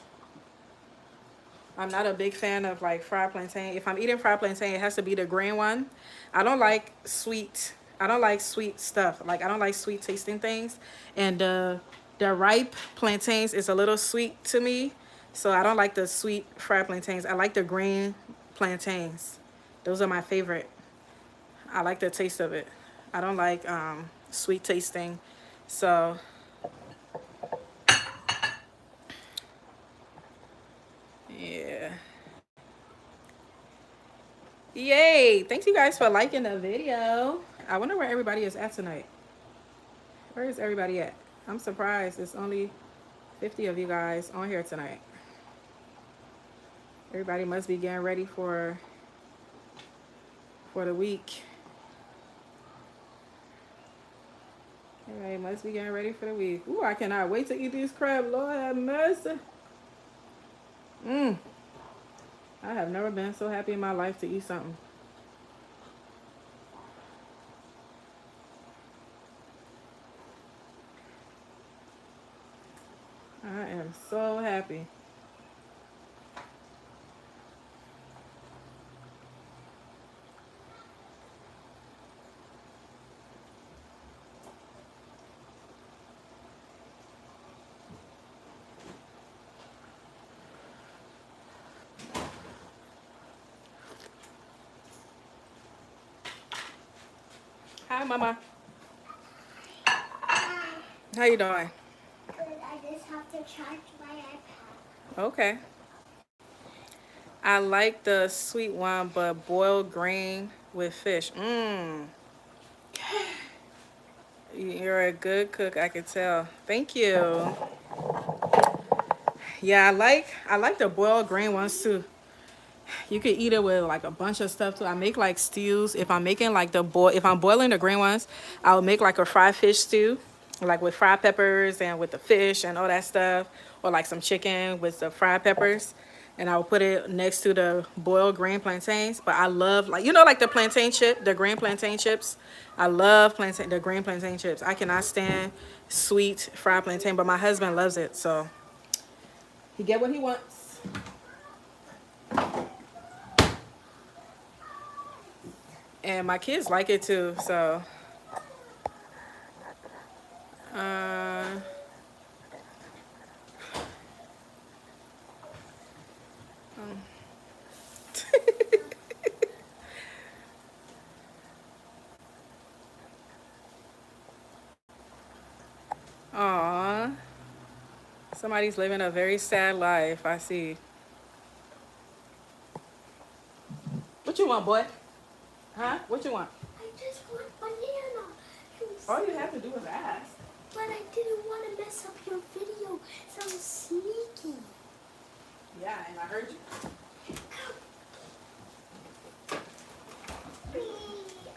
I'm not a big fan of like fried plantain. If I'm eating fried plantain, it has to be the green one. I don't like sweet. I don't like sweet stuff. Like I don't like sweet tasting things. And the ripe plantains is a little sweet to me. So I don't like the sweet fried plantains. I like the green plantains. Those are my favorite. I like the taste of it. I don't like sweet tasting. So yeah. Yay! Thanks you guys for liking the video. I wonder where everybody is at tonight. Where is everybody at? I'm surprised it's only 50 of you guys on here tonight. Everybody must be getting ready for the week. Everybody must be getting ready for the week. Ooh, I cannot wait to eat these crab. Lord have mercy. I have never been so happy in my life to eat something. I am so happy. Hi, Mama. How you doing? Good. I just have to charge my iPad. Okay. I like the sweet one, but boiled green with fish. You're a good cook, I can tell. Thank you. Yeah, I like the boiled green ones too. You could eat it with like a bunch of stuff too. I make like stews. If I'm making like if I'm boiling the green ones, I'll make like a fried fish stew, like with fried peppers and with the fish and all that stuff, or like some chicken with the fried peppers, and I'll put it next to the boiled green plantains. But I love like like the plantain chip, the green plantain chips. I love the green plantain chips. I cannot stand sweet fried plantain, but my husband loves it, so he get what he wants. And my kids like it too, so uh aw, Somebody's living a very sad life. I see. What you want, boy? Huh? What you want? I just want banana. All you have to do is ask. But I didn't want to mess up your video, so I'm sneaky. Yeah, and I heard you.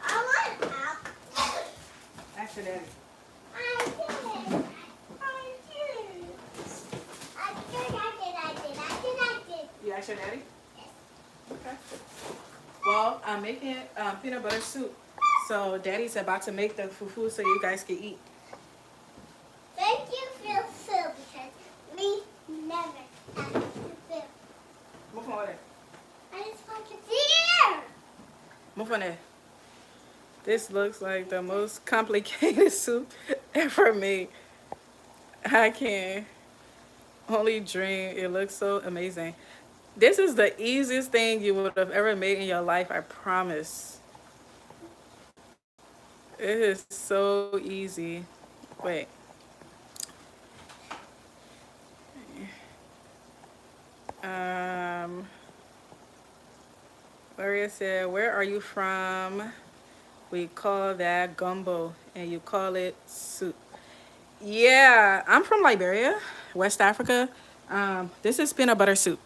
I want help. Ask your daddy. I did. I did. You ask your daddy? Yes. Okay. Well, I'm making peanut butter soup. So Daddy's about to make the fufu so you guys can eat. Thank you for food because we never had food. Move on there. I just want to see here. Move on there. This looks like the most complicated soup ever made. I can only dream. It looks so amazing. This is the easiest thing you would have ever made in your life, I promise. It is so easy. Wait. Maria said, where are you from? We call that gumbo, and you call it soup. Yeah, I'm from Liberia, West Africa. This is peanut butter soup.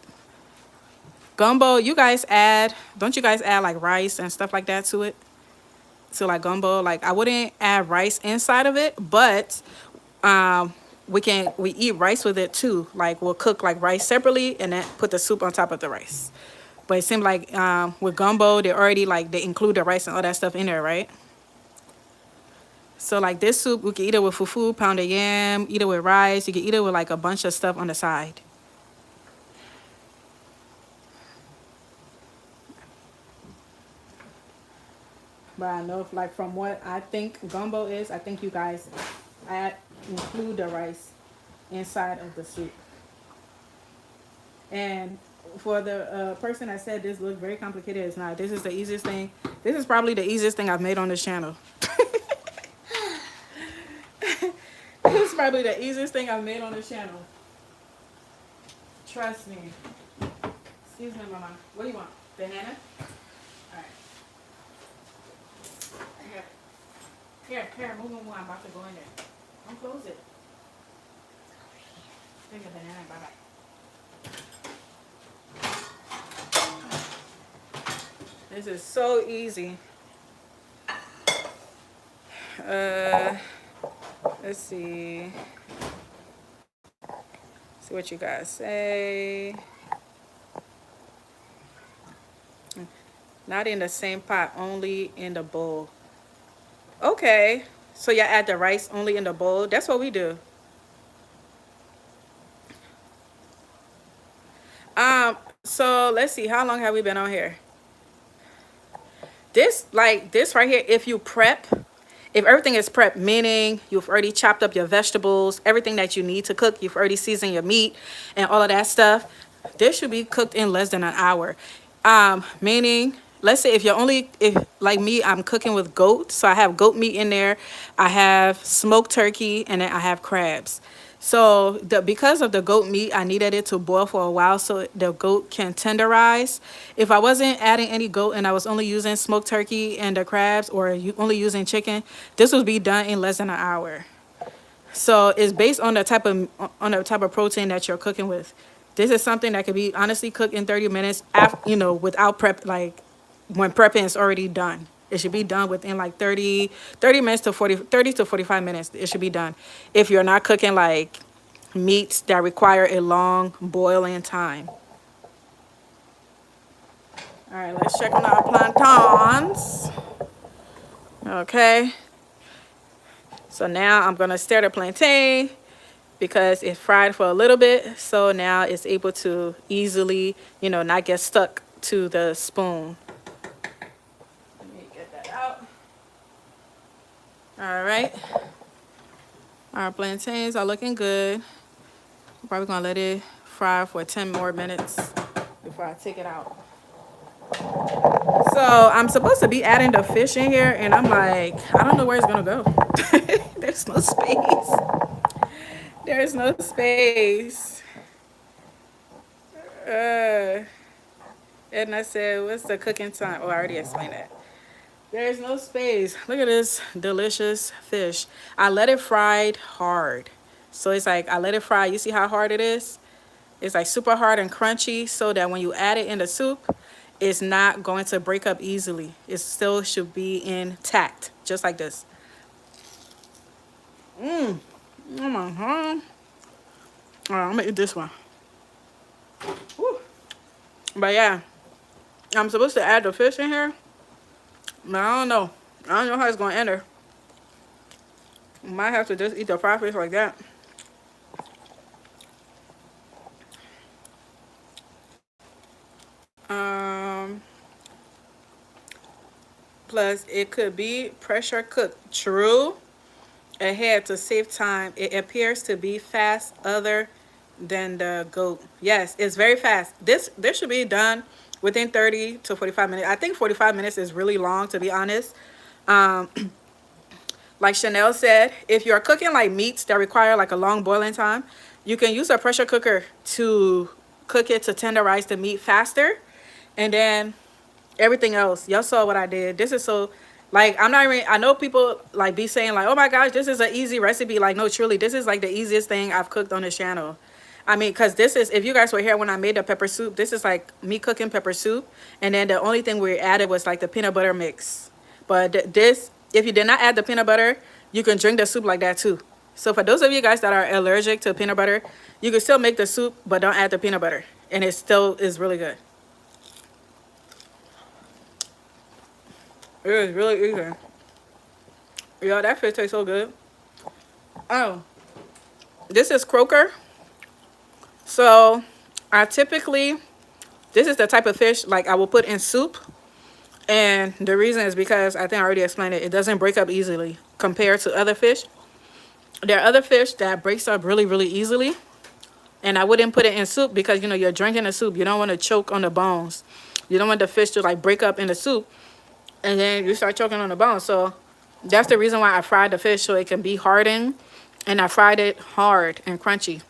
Gumbo, don't you guys add like rice and stuff like that to it? So like gumbo, like I wouldn't add rice inside of it, but we eat rice with it too. Like we'll cook like rice separately and then put the soup on top of the rice. But it seems like with gumbo, they include the rice and all that stuff in there, right? So like this soup, we can eat it with fufu, pounded yam, eat it with rice. You can eat it with like a bunch of stuff on the side. But I know like from what I think gumbo is, I think you guys include the rice inside of the soup. And for the person that said this looked very complicated, it's not. This is the easiest thing. This is probably the easiest thing I've made on this channel. This is probably the easiest thing I've made on this channel. Trust me. Excuse me, Mama. What do you want? Banana? All right. Here, move. I'm about to go in there. Don't close it. Take a banana. Bye-bye. This is so easy. Let's see. See what you guys say. Not in the same pot, only in the bowl. Okay. So you add the rice only in the bowl. That's what we do. So let's see. How long have we been on here? This right here, if everything is prepped, meaning you've already chopped up your vegetables, everything that you need to cook, you've already seasoned your meat and all of that stuff, this should be cooked in less than an hour. Meaning, let's say if like me, I'm cooking with goat, so I have goat meat in there, I have smoked turkey, and then I have crabs. So because of the goat meat, I needed it to boil for a while so the goat can tenderize. If I wasn't adding any goat and I was only using smoked turkey and the crabs, or only using chicken, this would be done in less than an hour. So it's based on the type of protein that you're cooking with. This is something that could be honestly cooked in 30 minutes after, without prep, like when prepping is already done. It should be done within like 30 minutes to 30 to 45 minutes. It should be done. If you're not cooking like meats that require a long boiling time. All right, let's check on our plantains. Okay. So now I'm going to stir the plantain because it's fried for a little bit. So now it's able to easily, not get stuck to the spoon. All right, our plantains are looking good. I'm probably gonna let it fry for 10 more minutes before I take it out. So I'm supposed to be adding the fish in here, and I'm like, I don't know where it's gonna go. There's no space. There's no space. Uh, and I said, what's the cooking time? Oh, I already explained that. There's no space. Look at this delicious fish. I let it fried hard. So it's like, I let it fry. You see how hard it is? It's like super hard and crunchy so that when you add it in the soup, it's not going to break up easily. It still should be intact, just like this. Mmm. Oh my God. All right, I'm gonna eat this one. Woo. But yeah, I'm supposed to add the fish in here, but I don't know. I don't know how it's gonna enter. Might have to just eat the fried fish like that. Um, Plus it could be pressure cooked. True. Ahead to save time. It appears to be fast other than the goat. Yes, it's very fast. This should be done within 30 to 45 minutes. I think 45 minutes is really long, to be honest. Um, like Chanel said, if you're cooking like meats that require like a long boiling time, you can use a pressure cooker to cook it to tenderize the meat faster. And then everything else, y'all saw what I did. This is so, like, I'm not even, I know people like be saying like, oh my gosh, this is an easy recipe. Like, no, truly, this is like the easiest thing I've cooked on this channel. I mean, because this is, if you guys were here when I made the pepper soup, this is like me cooking pepper soup. And then the only thing we added was like the peanut butter mix. But this, if you did not add the peanut butter, you can drink the soup like that too. So for those of you guys that are allergic to peanut butter, you can still make the soup, but don't add the peanut butter. And it still is really good. It is really easy. Yo, that fish tastes so good. Oh, this is croaker. So I typically, this is the type of fish like I will put in soup. And the reason is because I think I already explained it. It doesn't break up easily compared to other fish. There are other fish that breaks up really, really easily. And I wouldn't put it in soup because, you know, you're drinking the soup. You don't want to choke on the bones. You don't want the fish to like break up in the soup. And then you start choking on the bones. So that's the reason why I fried the fish so it can be hardened. And I fried it hard and crunchy.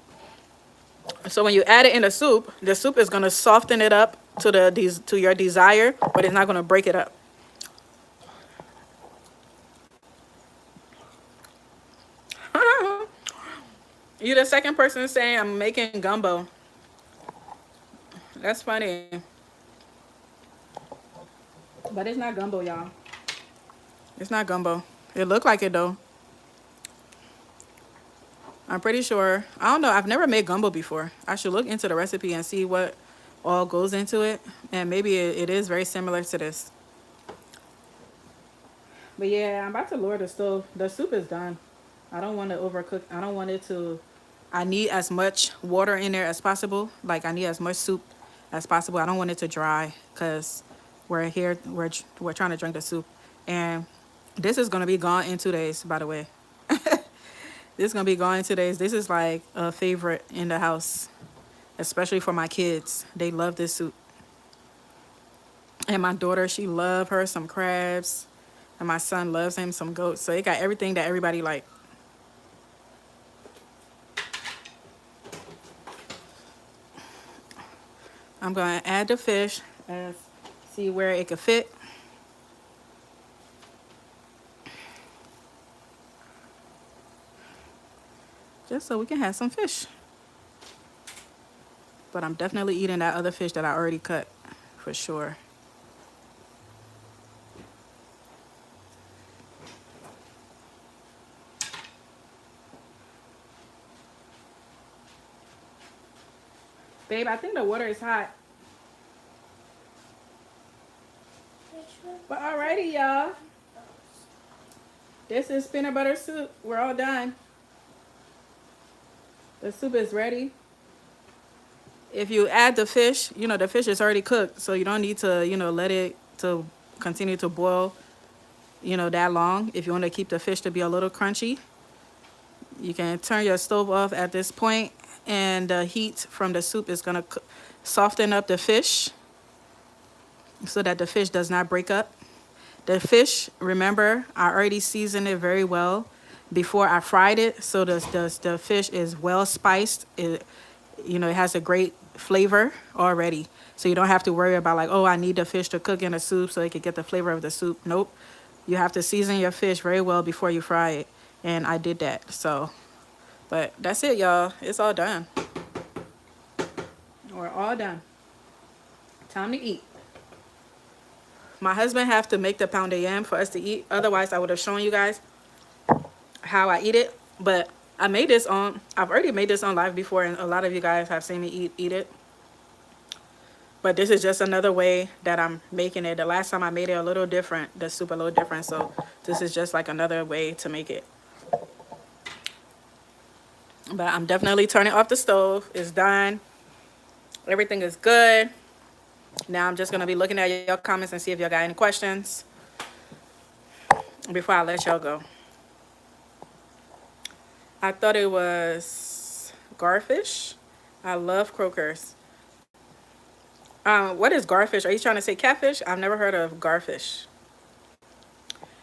So when you add it in the soup is gonna soften it up to to your desire, but it's not gonna break it up. You the second person saying I'm making gumbo. That's funny. But it's not gumbo, y'all. It's not gumbo. It looked like it though. I'm pretty sure. I don't know. I've never made gumbo before. I should look into the recipe and see what all goes into it. And maybe it is very similar to this. But yeah, I'm about to lower the stove. The soup is done. I don't want to overcook. I don't want it to. I need as much water in there as possible. Like I need as much soup as possible. I don't want it to dry because we're here. We're trying to drink the soup, and this is gonna be gone in 2 days. By the way, this is gonna be gone in 2 days. This is like a favorite in the house, especially for my kids. They love this soup, and my daughter, she love her some crabs, and my son loves him some goat. So it got everything that everybody like. I'm going to add the fish and see where it could fit. Just so we can have some fish. But I'm definitely eating that other fish that I already cut for sure. Babe, I think the water is hot. But alrighty, y'all. This is peanut butter soup. We're all done. The soup is ready. If you add the fish, you know, the fish is already cooked. So you don't need to, you know, let it to continue to boil, you know, that long. If you want to keep the fish to be a little crunchy, you can turn your stove off at this point, and the heat from the soup is going to soften up the fish so that the fish does not break up. The fish, remember, I already seasoned it very well. before I fried it, so the fish is well spiced. It, you know, it has a great flavor already, so you don't have to worry about like, oh, I need the fish to cook in the soup so it could get the flavor of the soup. Nope, you have to season your fish very well before you fry it, and I did that. So, but that's it, y'all. It's all done. We're all done. Time to eat. My husband have to make the pounded yam for us to eat. Otherwise, I would have shown you guys how I eat it. But I made this on, I've already made this on live before, and a lot of you guys have seen me eat it. But this is just another way that I'm making it. The last time I made it a little different, the soup a little different. So this is just like another way to make it. But I'm definitely turning off the stove. It's done. Everything is good. Now I'm just going to be looking at your comments and see if y'all got any questions before I let y'all go. I thought it was garfish. I love croakers. What is garfish? Are you trying to say catfish? I've never heard of garfish.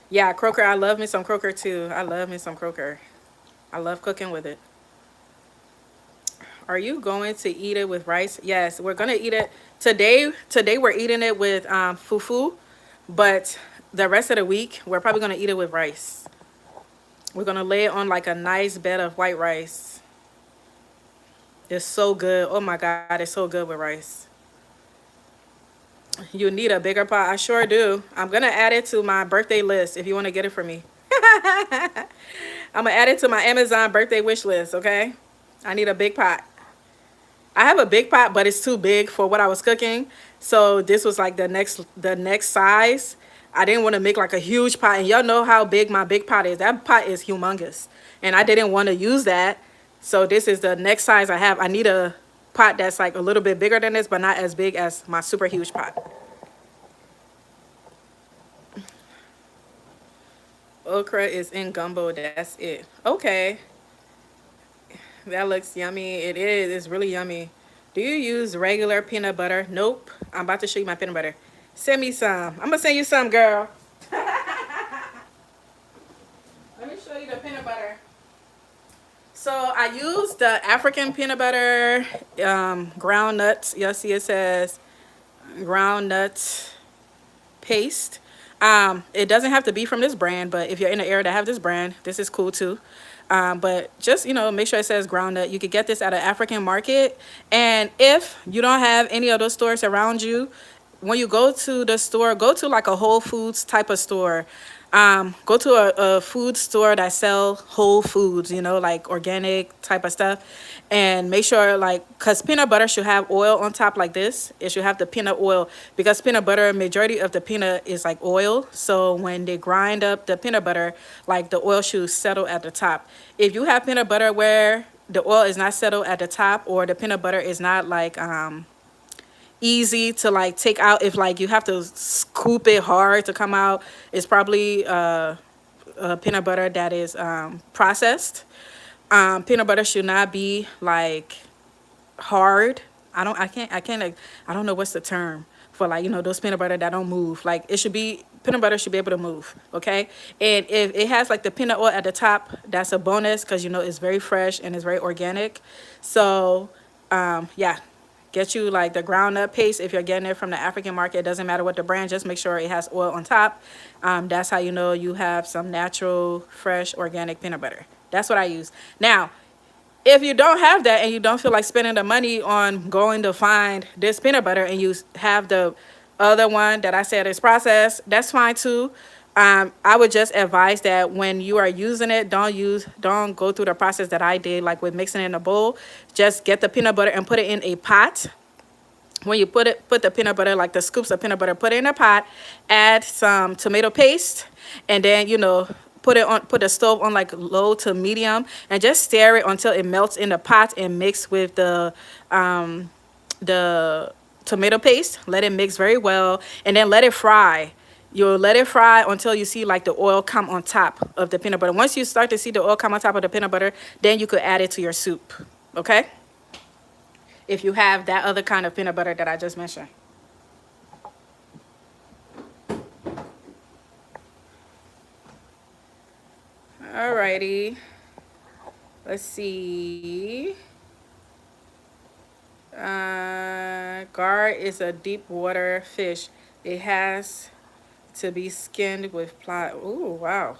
Yeah, croaker. I love me some croaker too. I love me some croaker. I love cooking with it. Are you going to eat it with rice? Yes, we're going to eat it today. Today we're eating it with fufu, but the rest of the week we're probably going to eat it with rice. We're going to lay it on like a nice bed of white rice. It's so good. Oh my God, it's so good with rice. You need a bigger pot. I sure do. I'm going to add it to my birthday list if you want to get it for me. I'm going to add it to my Amazon birthday wish list, okay? I need a big pot. I have a big pot, but it's too big for what I was cooking. So this was like the next size. I didn't want to make like a huge pot. And y'all know how big my big pot is. That pot is humongous. And I didn't want to use that. So this is the next size I have. I need a pot that's like a little bit bigger than this, but not as big as my super huge pot. Okra is in gumbo. That's it. Okay. That looks yummy. It is. It's really yummy. Do you use regular peanut butter? Nope. I'm about to show you my peanut butter. Send me some. I'm going to send you some, girl. Let me show you the peanut butter. So I use the African peanut butter, ground nuts. You'll see it says ground nuts paste. It doesn't have to be from this brand, but if you're in the area that have this brand, this is cool too. But just, you know, make sure it says ground nut. You could get this at an African market. And if you don't have any of those stores around you, when you go to the store, go to like a Whole Foods type of store. Go to a food store that sell whole foods, you know, like organic type of stuff. And make sure, like, because peanut butter should have oil on top like this. It should have the peanut oil, because peanut butter, majority of the peanut is like oil. So when they grind up the peanut butter, like the oil should settle at the top. If you have peanut butter where the oil is not settled at the top, or the peanut butter is not like easy to like take out, if like you have to scoop it hard to come out, it's probably peanut butter that is processed. Peanut butter should not be like hard. I don't know what's the term for, like, you know, those peanut butter that don't move. Like, it should be, peanut butter should be able to move, okay? And if it has like the peanut oil at the top, that's a bonus, because you know it's very fresh and it's very organic. So yeah, get you like the ground up paste. If you're getting it from the African market, it doesn't matter what the brand, just make sure it has oil on top. That's how you know you have some natural, fresh, organic peanut butter. That's what I use. Now, if you don't have that and you don't feel like spending the money on going to find this peanut butter, and you have the other one that I said is processed, that's fine too. I would just advise that when you are using it, don't go through the process that I did, like with mixing it in a bowl. Just get the peanut butter and put it in a pot. When you put the peanut butter, like the scoops of peanut butter, put it in a pot, add some tomato paste, and then, you know, put the stove on like low to medium, and just stir it until it melts in the pot and mix with the tomato paste. Let it mix very well, and then let it fry. You'll let it fry until you see like the oil come on top of the peanut butter. Once you start to see the oil come on top of the peanut butter, then you could add it to your soup, okay? If you have that other kind of peanut butter that I just mentioned. All right. Alrighty. Let's see. Gar is a deep water fish. It has to be skinned with plant. Ooh, wow.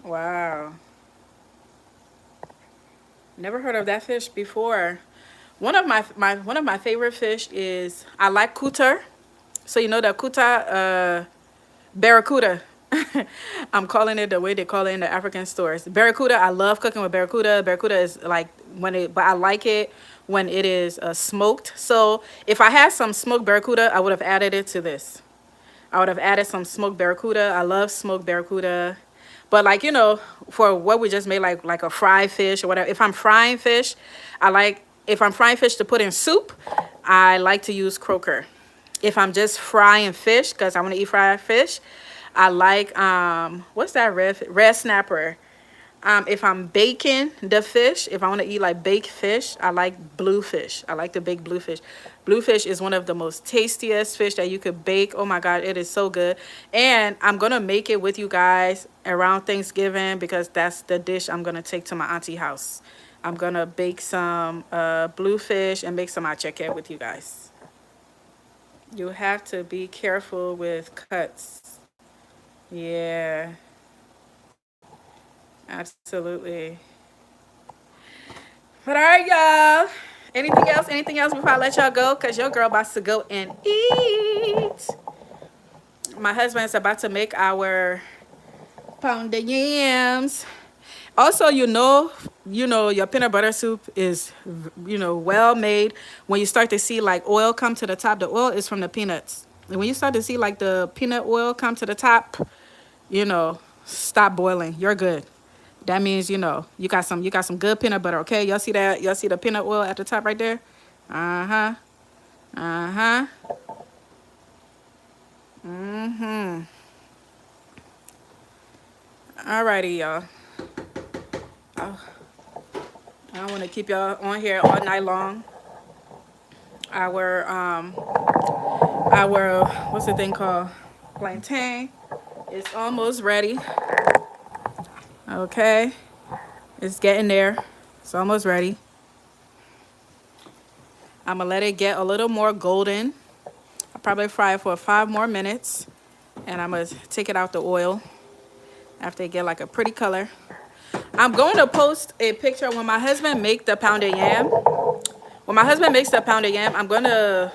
Wow. Never heard of that fish before. One of my favorite fish is I like kutar. So you know the kuta barracuda. I'm calling it the way they call it in the African stores. Barracuda, I love cooking with barracuda. Barracuda is like when it, but I like it when it is smoked. So if I had some smoked barracuda, I would have added it to this. I would have added some smoked barracuda. I love smoked barracuda. But like, you know, for what we just made, like a fried fish or whatever. If I'm frying fish, if I'm frying fish to put in soup, I like to use croaker. If I'm just frying fish, because I want to eat fried fish, I like, what's that red snapper? If I'm baking the fish, if I want to eat like baked fish, I like bluefish. I like to bake bluefish. Bluefish is one of the most tastiest fish that you could bake. Oh my God, it is so good. And I'm going to make it with you guys around Thanksgiving because that's the dish I'm going to take to my auntie house. I'm going to bake some bluefish and make some acheque with you guys. You have to be careful with cuts. Yeah, absolutely. But all right, y'all. Anything else? Anything else before I let y'all go? Because your girl about to go and eat. My husband's about to make our pounded yams. Also, your peanut butter soup is, well made. When you start to see like oil come to the top, the oil is from the peanuts. And when you start to see like the peanut oil come to the top, stop boiling. You're good. That means you got some good peanut butter. Okay, y'all see that? Y'all see the peanut oil at the top right there? Uh-huh. Uh-huh. Mm-hmm. Alrighty, y'all. Oh, I don't want to keep y'all on here all night long. Our what's the thing called? Plantain is almost ready. Okay, it's getting there. It's almost ready. I'm gonna let it get a little more golden. I'll probably fry it for 5 more minutes, and I'm gonna take it out the oil after it get like a pretty color. I'm going to post a picture when my husband make the pounded yam. When my husband makes the pounded yam, I'm gonna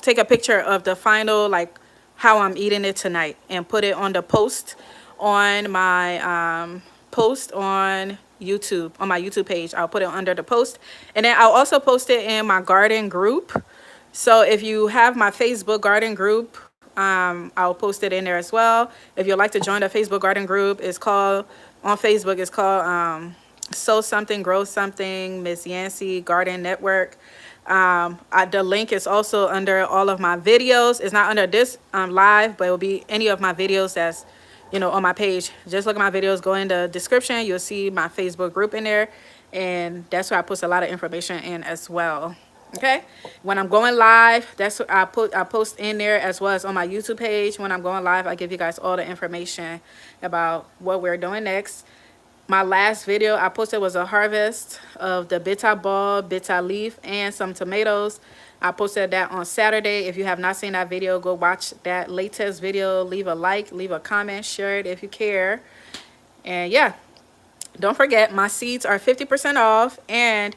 take a picture of the final, like how I'm eating it tonight, and put it on the post on my post on YouTube, on my YouTube page. I'll put it under the post, and then I'll also post it in my garden group. So if you have my Facebook garden group, I'll post it in there as well. If you'd like to join the Facebook garden group, it's called on Facebook. It's called Sow Something, Grow Something, Miss Yancey Garden Network. The link is also under all of my videos. It's not under this live, but it will be any of my videos that's on my page. Just look at my videos, go in the description. You'll see my Facebook group in there, and that's where I post a lot of information in as well. Okay, when I'm going live, that's what I post in there, as well as on my YouTube page. When I'm going live, I give you guys all the information about what we're doing next. My last video I posted was a harvest of the bitter ball, bitter leaf, and some tomatoes. I posted that on Saturday. If you have not seen that video, go watch that latest video. Leave a like, leave a comment, share it if you care. And yeah, don't forget, my seeds are 50% off, and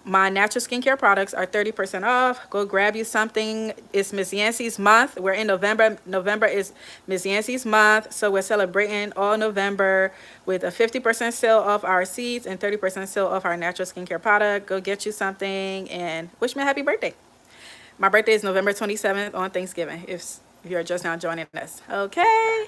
my natural skincare products are 30% off. Go grab you something. It's Miss Yancey's month. We're in November. November is Miss Yancey's month, so we're celebrating all November with a 50% sale off our seeds and 30% sale off our natural skincare product. Go get you something and wish me a happy birthday. My birthday is November 27th on Thanksgiving, if you're just now joining us. Okay.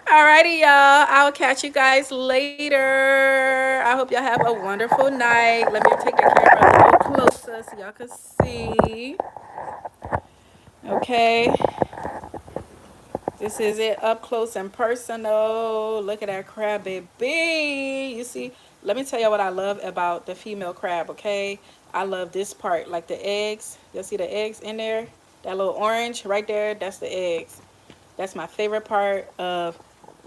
Alrighty, y'all. I'll catch you guys later. I hope y'all have a wonderful night. Let me take the camera a little closer so y'all can see. Okay. This is it up close and personal. Look at that crab, baby. You see? Let me tell you what I love about the female crab, okay? I love this part, like the eggs. You'll see the eggs in there? That little orange right there, that's the eggs. That's my favorite part of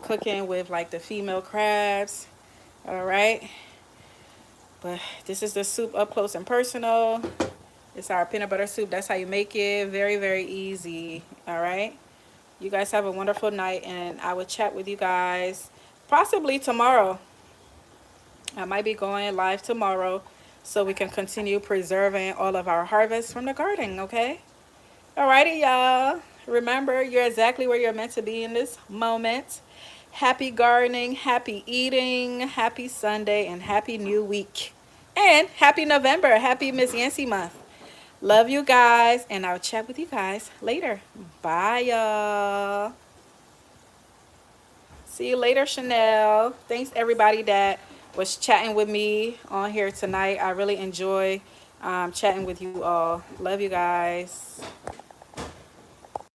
cooking with like the female crabs. All right. But this is the soup up close and personal. It's our peanut butter soup. That's how you make it. Very, very easy. All right. You guys have a wonderful night, and I will chat with you guys possibly tomorrow. I might be going live tomorrow so we can continue preserving all of our harvests from the garden, okay? Alrighty, y'all. Remember, you're exactly where you're meant to be in this moment. Happy gardening, happy eating, happy Sunday, and happy new week. And happy November, happy Miss Yancey month. Love you guys, and I'll chat with you guys later. Bye, y'all. See you later, Chanel. Thanks, everybody that was chatting with me on here tonight. I really enjoy chatting with you all. Love you guys.